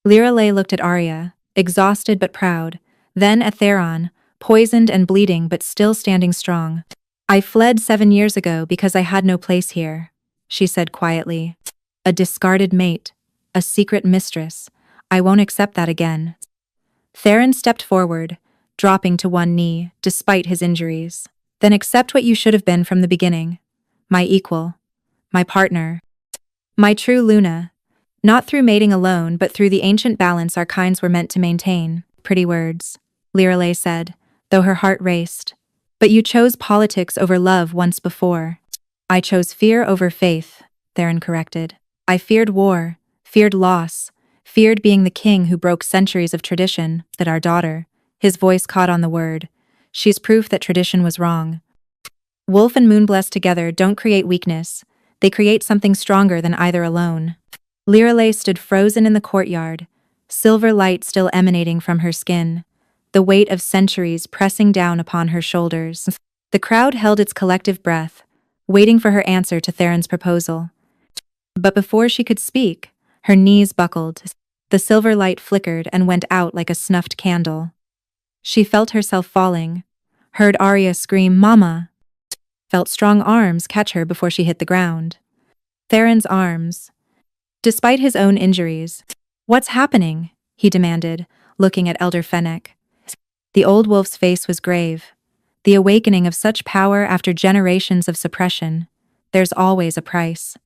Lirelei looked at Arya, exhausted but proud, then at Theron, poisoned and bleeding but still standing strong. I fled 7 years ago because I had no place here, she said quietly. A discarded mate, a secret mistress. I won't accept that again. Theron stepped forward, dropping to one knee, despite his injuries. Then accept what you should have been from the beginning. My equal. My partner. My true Luna. Not through mating alone, but through the ancient balance our kinds were meant to maintain. Pretty words, Lirelei said, though her heart raced. But you chose politics over love once before. I chose fear over faith, Theron corrected. I feared war, feared loss, feared being the king who broke centuries of tradition, that our daughter, his voice caught on the word. She's proof that tradition was wrong. Wolf and Moonblessed together don't create weakness. They create something stronger than either alone. Lirelei stood frozen in the courtyard, silver light still emanating from her skin, the weight of centuries pressing down upon her shoulders. The crowd held its collective breath, waiting for her answer to Theron's proposal. But before she could speak, her knees buckled. The silver light flickered and went out like a snuffed candle. She felt herself falling, heard Arya scream, "Mama!" Felt strong arms catch her before she hit the ground. Theron's arms. Despite his own injuries. "What's happening?" he demanded, looking at Elder Fennec. The old wolf's face was grave. The awakening of such power after generations of suppression. There's always a price.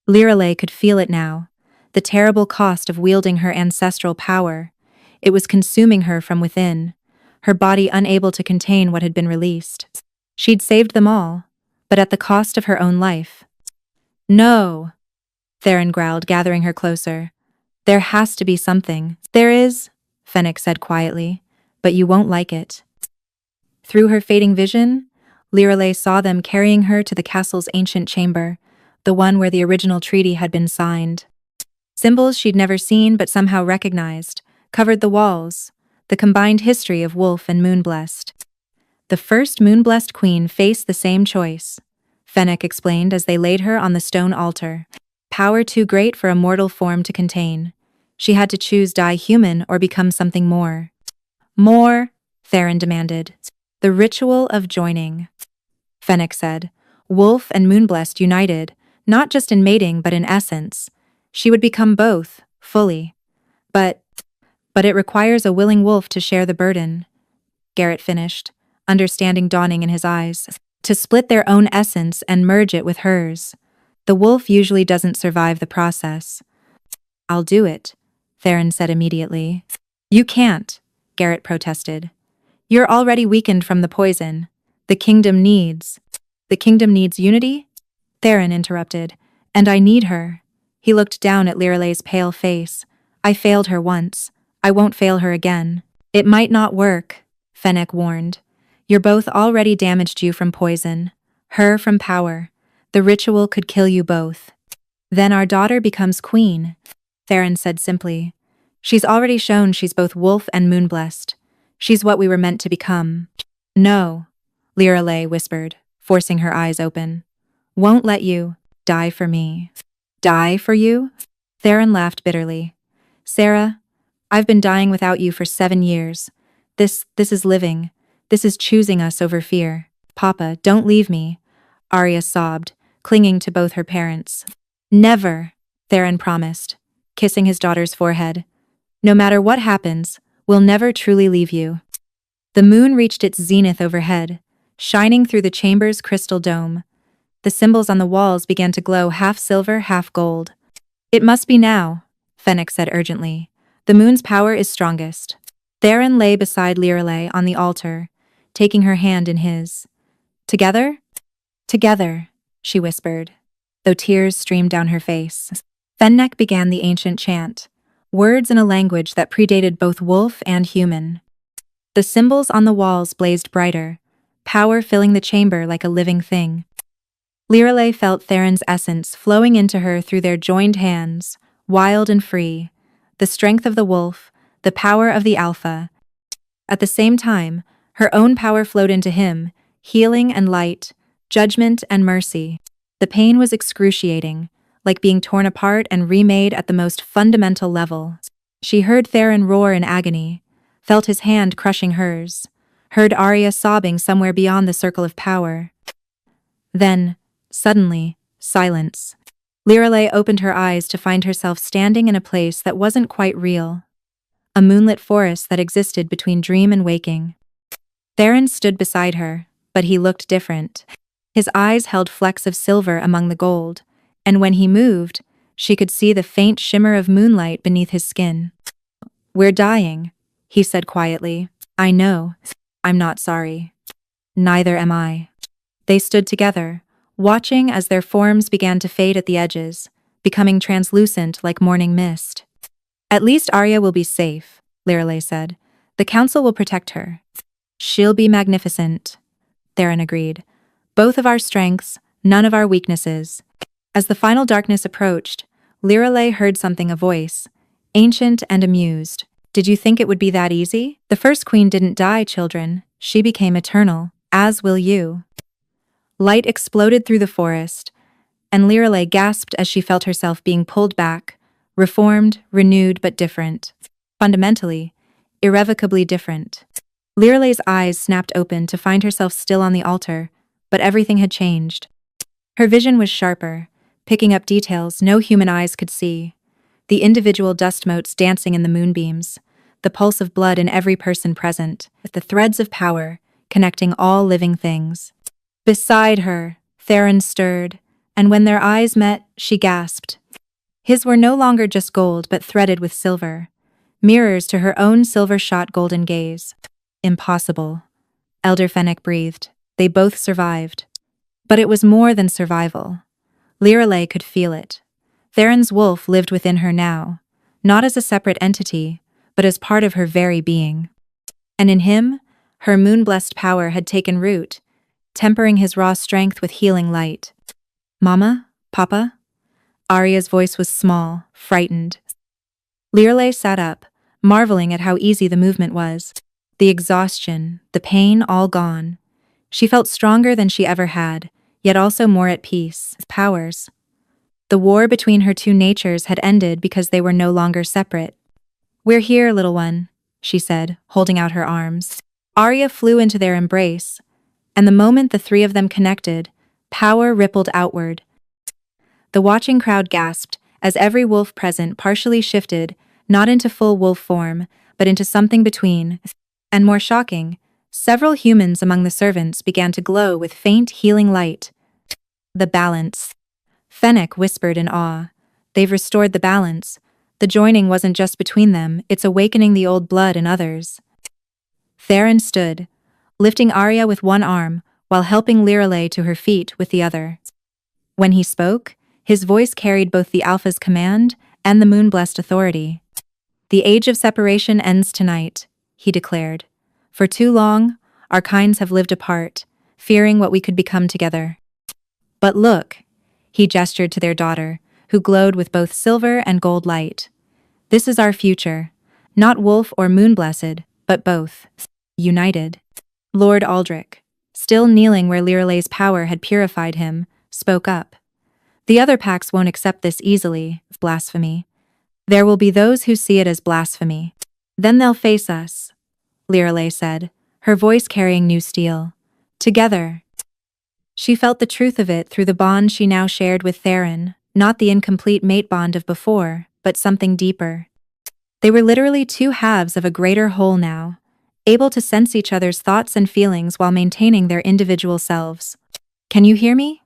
Lirelei could feel it now. The terrible cost of wielding her ancestral power. It was consuming her from within, her body unable to contain what had been released. She'd saved them all, but at the cost of her own life. "No," Theron growled, gathering her closer. "There has to be something." "There is," Fennec said quietly, "but you won't like it." Through her fading vision, Lirelei saw them carrying her to the castle's ancient chamber, the one where the original treaty had been signed. Symbols she'd never seen but somehow recognized covered the walls, the combined history of Wolf and Moonblessed. The first Moonblessed queen faced the same choice, Fennec explained as they laid her on the stone altar. Power too great for a mortal form to contain. She had to choose die human or become something more. "More," Theron demanded. "The ritual of joining," Fennec said. Wolf and Moonblessed united, not just in mating but in essence. She would become both, fully. But it requires a willing wolf to share the burden, Garrett finished, understanding dawning in his eyes. To split their own essence and merge it with hers. The wolf usually doesn't survive the process. "I'll do it," Theron said immediately. "You can't," Garrett protested. "You're already weakened from the poison. The kingdom needs unity?" Theron interrupted. "And I need her." He looked down at Lirelei's pale face. "I failed her once. I won't fail her again." "It might not work," Fennec warned. "You're both already damaged you from poison. Her from power. The ritual could kill you both." "Then our daughter becomes queen," Theron said simply. "She's already shown she's both wolf and moonblessed. She's what we were meant to become." "No," Lirelei whispered, forcing her eyes open. "Won't let you die for me." "Die for you?" Theron laughed bitterly. "Sarah, I've been dying without you for 7 years. This is living. This is choosing us over fear. Papa, don't leave me," Arya sobbed, clinging to both her parents. "Never," Theron promised, kissing his daughter's forehead. "No matter what happens, we'll never truly leave you." The moon reached its zenith overhead, shining through the chamber's crystal dome. The symbols on the walls began to glow half silver, half gold. "It must be now," Fennec said urgently. "The moon's power is strongest." Theron lay beside Lirelei on the altar, taking her hand in his. "Together?" "Together," she whispered, though tears streamed down her face. Fennec began the ancient chant. words in a language that predated both wolf and human. The symbols on the walls blazed brighter, power filling the chamber like a living thing. Lirelei felt Theron's essence flowing into her through their joined hands, wild and free, the strength of the wolf, the power of the alpha. At the same time, her own power flowed into him, healing and light, judgment and mercy. The pain was excruciating, like being torn apart and remade at the most fundamental level. She heard Theron roar in agony, felt his hand crushing hers, heard Arya sobbing somewhere beyond the circle of power. Then, suddenly, silence. Lirelei opened her eyes to find herself standing in a place that wasn't quite real. A moonlit forest that existed between dream and waking. Theron stood beside her, but he looked different. His eyes held flecks of silver among the gold, and when he moved, she could see the faint shimmer of moonlight beneath his skin. "We're dying," he said quietly. "I know. I'm not sorry." "Neither am I." They stood together, watching as their forms began to fade at the edges, becoming translucent like morning mist. "At least Arya will be safe," Lirelei said. "The council will protect her." "She'll be magnificent," Theron agreed. "Both of our strengths, none of our weaknesses." As the final darkness approached, Lirelei heard something, a voice, ancient and amused. "Did you think it would be that easy? The first queen didn't die, children. She became eternal, as will you." Light exploded through the forest, and Lirelei gasped as she felt herself being pulled back, reformed, renewed, but different. Fundamentally, irrevocably different. Lirelei's eyes snapped open to find herself still on the altar, but everything had changed. Her vision was sharper, picking up details no human eyes could see. The individual dust motes dancing in the moonbeams, the pulse of blood in every person present, the threads of power connecting all living things. Beside her, Theron stirred, and when their eyes met, she gasped. His were no longer just gold but threaded with silver, mirrors to her own silver-shot golden gaze. "Impossible," Elder Fennec breathed. They both survived. But it was more than survival. Lirelei could feel it. Theron's wolf lived within her now, not as a separate entity, but as part of her very being. And in him, her moon-blessed power had taken root, tempering his raw strength with healing light. "Mama? Papa?" Arya's voice was small, frightened. Lirelei sat up, marveling at how easy the movement was. The exhaustion, the pain all gone. She felt stronger than she ever had, yet also more at peace. Powers. The war between her two natures had ended because they were no longer separate. "We're here, little one," she said, holding out her arms. Arya flew into their embrace, and the moment the three of them connected, power rippled outward. The watching crowd gasped as every wolf present partially shifted, not into full wolf form, but into something between. And more shocking, several humans among the servants began to glow with faint healing light. "The balance," Fennec whispered in awe. "They've restored the balance. The joining wasn't just between them, it's awakening the old blood in others." Theron stood, lifting Arya with one arm while helping Lirelei to her feet with the other. When he spoke, his voice carried both the Alpha's command and the moon-blessed authority. "The age of separation ends tonight," he declared. "For too long, our kinds have lived apart, fearing what we could become together. But look," he gestured to their daughter, who glowed with both silver and gold light. "This is our future, not wolf or moon-blessed, but both. United." Lord Aldrich, still kneeling where Lirelei's power had purified him, spoke up. "The other packs won't accept this easily, blasphemy. There will be those who see it as blasphemy. Then they'll face us," Lirelei said, her voice carrying new steel. "Together." She felt the truth of it through the bond she now shared with Theron, not the incomplete mate bond of before, but something deeper. They were literally two halves of a greater whole now, able to sense each other's thoughts and feelings while maintaining their individual selves. "Can you hear me?"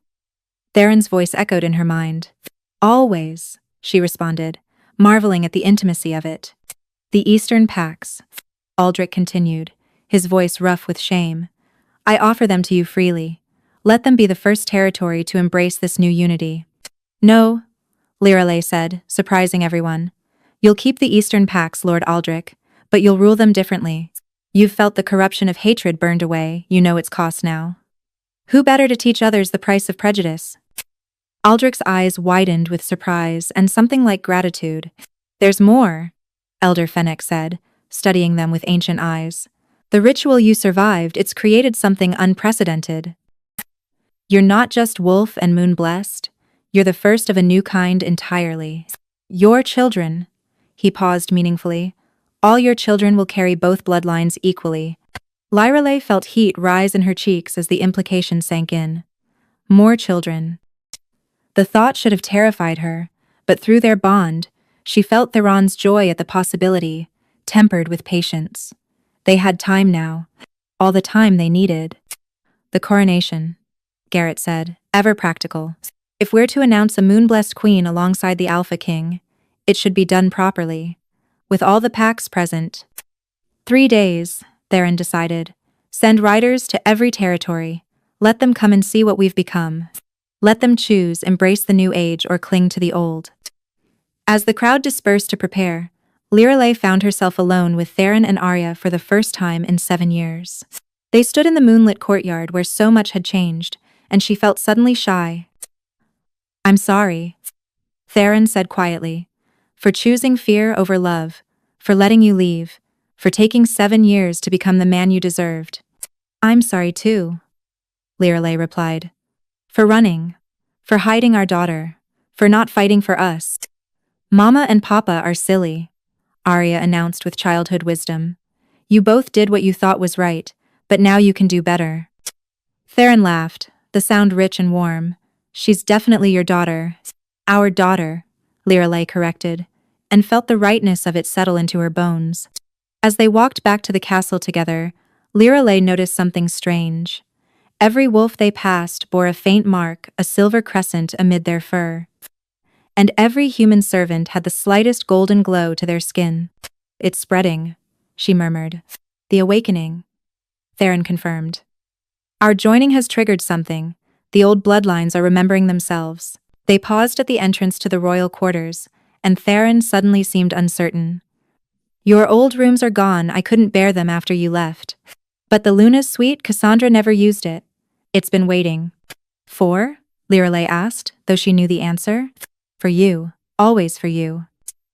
Theron's voice echoed in her mind. "Always," she responded, marveling at the intimacy of it. "The Eastern Pacts," Aldrich continued, his voice rough with shame. "I offer them to you freely. Let them be the first territory to embrace this new unity." "No," Lirelei said, surprising everyone. You'll keep the eastern packs, Lord Aldrich, but you'll rule them differently. You've felt the corruption of hatred burned away, you know its cost now. Who better to teach others the price of prejudice? Aldrich's eyes widened with surprise and something like gratitude. There's more, Elder Fennec said, studying them with ancient eyes. The ritual you survived, it's created something unprecedented. You're not just wolf and moon blessed, you're the first of a new kind entirely. Your children, he paused meaningfully, all your children will carry both bloodlines equally. Lyrelay felt heat rise in her cheeks as the implication sank in. More children. The thought should have terrified her, but through their bond, she felt Theron's joy at the possibility, tempered with patience. They had time now, all the time they needed. The coronation, Garrett said, ever practical. If we're to announce a moon-blessed queen alongside the Alpha King, it should be done properly, with all the packs present. 3 days, Theron decided. Send riders to every territory. Let them come and see what we've become. Let them choose, embrace the new age or cling to the old. As the crowd dispersed to prepare, Lyrelay found herself alone with Theron and Arya for the first time in 7 years. They stood in the moonlit courtyard where so much had changed, and she felt suddenly shy. I'm sorry, Theron said quietly, for choosing fear over love, for letting you leave, for taking 7 years to become the man you deserved. I'm sorry too, Lyrelay replied. For running, for hiding our daughter, for not fighting for us. Mama and Papa are silly, Arya announced with childhood wisdom. You both did what you thought was right, but now you can do better. Theron laughed, the sound rich and warm. She's definitely your daughter. Our daughter, Lyrelay corrected, and felt the rightness of it settle into her bones. As they walked back to the castle together, Lyrelay noticed something strange. Every wolf they passed bore a faint mark, a silver crescent amid their fur. And every human servant had the slightest golden glow to their skin. It's spreading, she murmured. The awakening, Theron confirmed. Our joining has triggered something. The old bloodlines are remembering themselves. They paused at the entrance to the royal quarters, and Theron suddenly seemed uncertain. Your old rooms are gone, I couldn't bear them after you left. But the Luna's suite, Cassandra never used it. It's been waiting. For? Lyrelay asked, though she knew the answer. For you, always for you.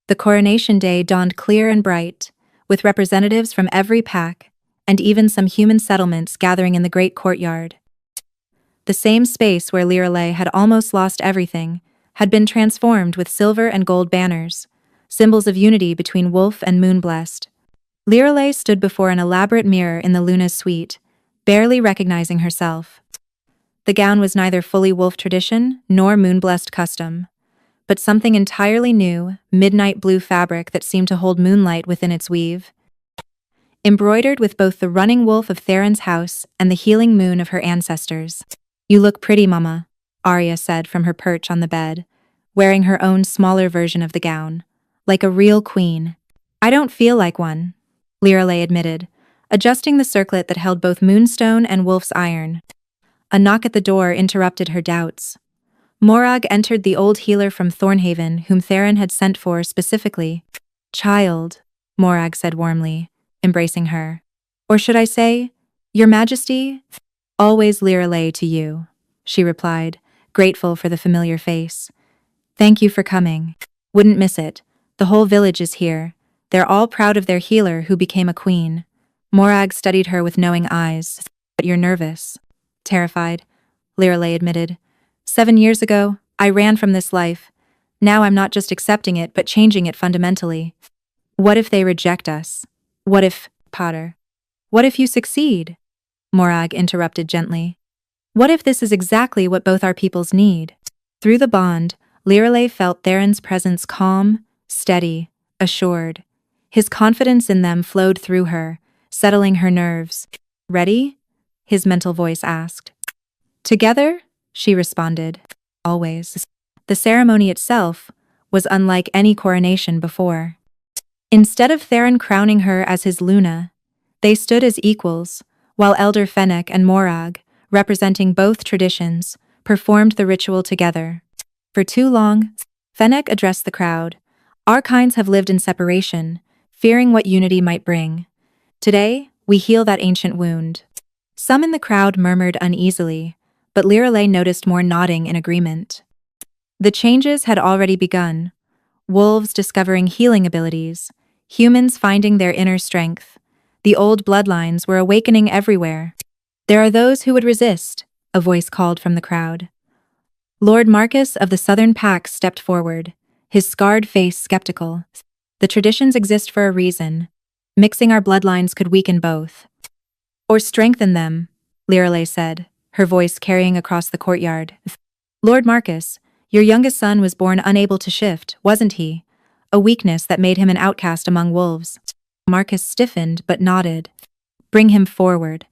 The coronation day dawned clear and bright, with representatives from every pack, and even some human settlements gathering in the great courtyard. The same space where Lyrelay had almost lost everything had been transformed with silver and gold banners, symbols of unity between wolf and moon-blessed. Lyrelay stood before an elaborate mirror in the Luna's suite, barely recognizing herself. The gown was neither fully wolf tradition nor moon-blessed custom, but something entirely new, midnight blue fabric that seemed to hold moonlight within its weave. Embroidered with both the running wolf of Theron's house and the healing moon of her ancestors. You look pretty, Mama, Arya said from her perch on the bed, wearing her own smaller version of the gown. Like a real queen. I don't feel like one, Lyrelay admitted, adjusting the circlet that held both moonstone and wolf's iron. A knock at the door interrupted her doubts. Morag entered, the old healer from Thornhaven whom Theron had sent for specifically. Child, Morag said warmly, embracing her. Or should I say, Your Majesty? Always Lyrelay to you, she replied, grateful for the familiar face. Thank you for coming. Wouldn't miss it. The whole village is here. They're all proud of their healer who became a queen. Morag studied her with knowing eyes. But you're nervous. Terrified, Lyrelay admitted. 7 years ago, I ran from this life. Now I'm not just accepting it but changing it fundamentally. What if they reject us? What if, Potter? What if you succeed? Morag interrupted gently. What if this is exactly what both our peoples need? Through the bond, Lyrelay felt Theron's presence calm, steady, assured. His confidence in them flowed through her, settling her nerves. Ready? His mental voice asked. Together? She responded. Always. The ceremony itself was unlike any coronation before. Instead of Theron crowning her as his Luna, they stood as equals, while Elder Fennec and Morag, representing both traditions, performed the ritual together. For too long, Fennec addressed the crowd, Our kinds have lived in separation, fearing what unity might bring. Today, we heal that ancient wound. Some in the crowd murmured uneasily, but Lirale noticed more nodding in agreement. The changes had already begun. Wolves discovering healing abilities, humans finding their inner strength. The old bloodlines were awakening everywhere. There are those who would resist, a voice called from the crowd. Lord Marcus of the Southern Pack stepped forward, his scarred face skeptical. The traditions exist for a reason. Mixing our bloodlines could weaken both. Or strengthen them, Lirale said, her voice carrying across the courtyard. Lord Marcus, your youngest son was born unable to shift, wasn't he? A weakness that made him an outcast among wolves. Marcus stiffened but nodded. Bring him forward.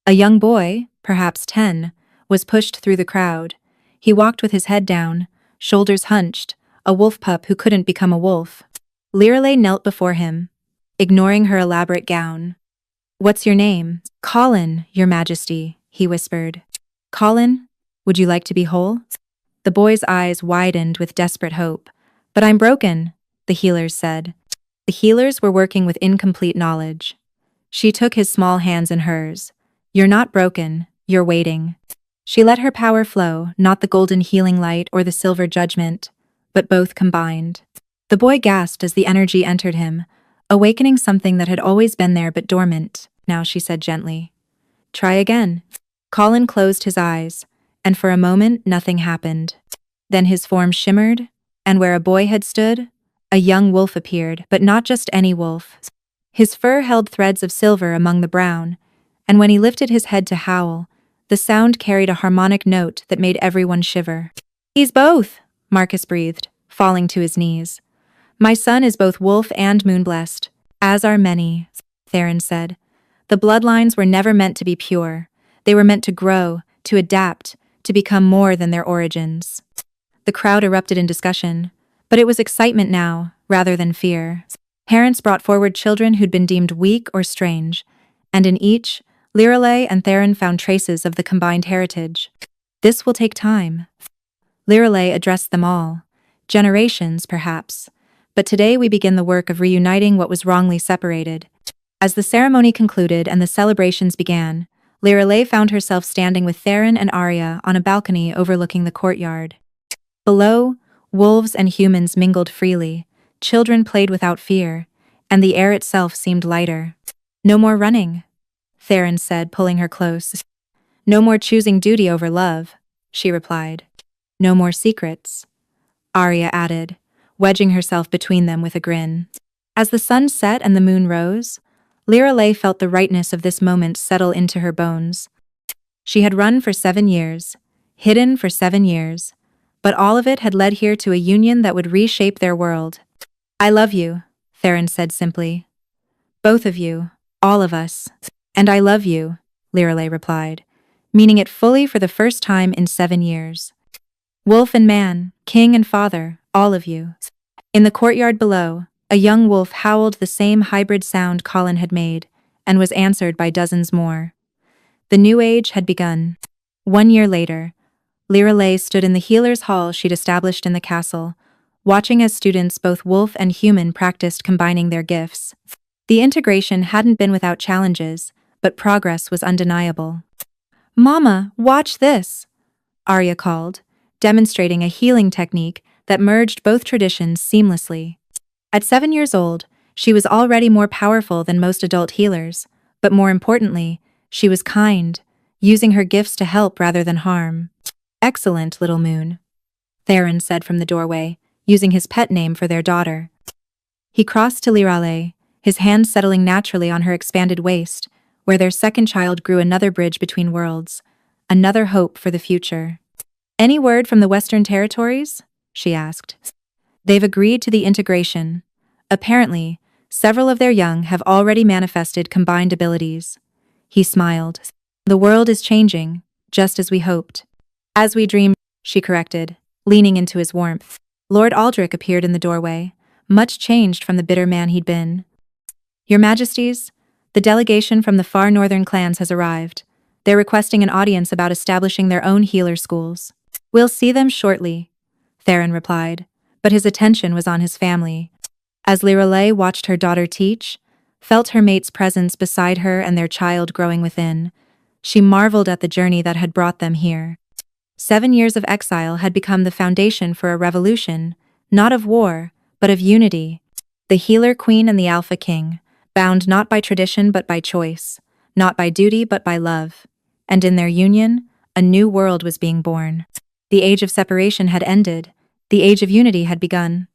A young boy, perhaps 10, was pushed through the crowd. He walked with his head down, shoulders hunched, a wolf pup who couldn't become a wolf. Lirale knelt before him, ignoring her elaborate gown. What's your name? Colin, your majesty, he whispered. Colin, would you like to be whole? The boy's eyes widened with desperate hope. But I'm broken, the healers said. The healers were working with incomplete knowledge. She took his small hands in hers. You're not broken, you're waiting. She let her power flow, not the golden healing light or the silver judgment, but both combined. The boy gasped as the energy entered him, awakening something that had always been there but dormant. Now she said gently. Try again. Colin closed his eyes, and for a moment nothing happened. Then his form shimmered, and where a boy had stood, a young wolf appeared, but not just any wolf. His fur held threads of silver among the brown, and when he lifted his head to howl, the sound carried a harmonic note that made everyone shiver. He's both, Marcus breathed, falling to his knees. My son is both wolf and moon-blessed, as are many, Theron said. The bloodlines were never meant to be pure. They were meant to grow, to adapt, to become more than their origins. The crowd erupted in discussion, but it was excitement now, rather than fear. Parents brought forward children who'd been deemed weak or strange, and in each, Lirale and Theron found traces of the combined heritage. This will take time. Lirale addressed them all. Generations, perhaps. But today we begin the work of reuniting what was wrongly separated. As the ceremony concluded and the celebrations began, Lirale found herself standing with Theron and Arya on a balcony overlooking the courtyard. Below, wolves and humans mingled freely, children played without fear, and the air itself seemed lighter. No more running, Theron said, pulling her close. No more choosing duty over love, she replied. No more secrets, Arya added, wedging herself between them with a grin. As the sun set and the moon rose, Lirale felt the rightness of this moment settle into her bones. She had run for 7 years, hidden for 7 years, but all of it had led here to a union that would reshape their world. I love you, Theron said simply. Both of you, all of us. And I love you, Lirale replied, meaning it fully for the first time in 7 years. Wolf and man, king and father, all of you. In the courtyard below, a young wolf howled the same hybrid sound Colin had made, and was answered by dozens more. The new age had begun. 1 year later, Lirale stood in the healer's hall she'd established in the castle, watching as students both wolf and human practiced combining their gifts. The integration hadn't been without challenges, but progress was undeniable. Mama, watch this, Arya called, demonstrating a healing technique that merged both traditions seamlessly. At 7 years old, she was already more powerful than most adult healers, but more importantly, she was kind, using her gifts to help rather than harm. Excellent, little moon, Theron said from the doorway, using his pet name for their daughter. He crossed to Lirale, his hands settling naturally on her expanded waist, where their second child grew another bridge between worlds, another hope for the future. Any word from the Western Territories? She asked. They've agreed to the integration. Apparently, several of their young have already manifested combined abilities. He smiled. The world is changing, just as we hoped. As we dreamed, she corrected, leaning into his warmth. Lord Aldrich appeared in the doorway, much changed from the bitter man he'd been. Your Majesties, the delegation from the far northern clans has arrived. They're requesting an audience about establishing their own healer schools. We'll see them shortly, Theron replied, but his attention was on his family. As Lirelei watched her daughter teach, felt her mate's presence beside her and their child growing within, she marveled at the journey that had brought them here. 7 years of exile had become the foundation for a revolution, not of war, but of unity. The healer queen and the alpha king, bound not by tradition but by choice, not by duty but by love. And in their union, a new world was being born. The age of separation had ended, the age of unity had begun.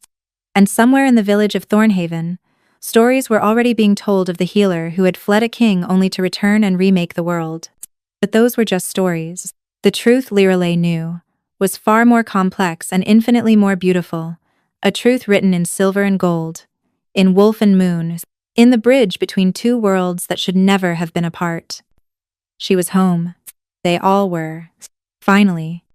And somewhere in the village of Thornhaven, stories were already being told of the healer who had fled a king only to return and remake the world. But those were just stories. The truth Lirelei knew was far more complex and infinitely more beautiful, a truth written in silver and gold, in wolf and moon, in the bridge between two worlds that should never have been apart. She was home. They all were. Finally.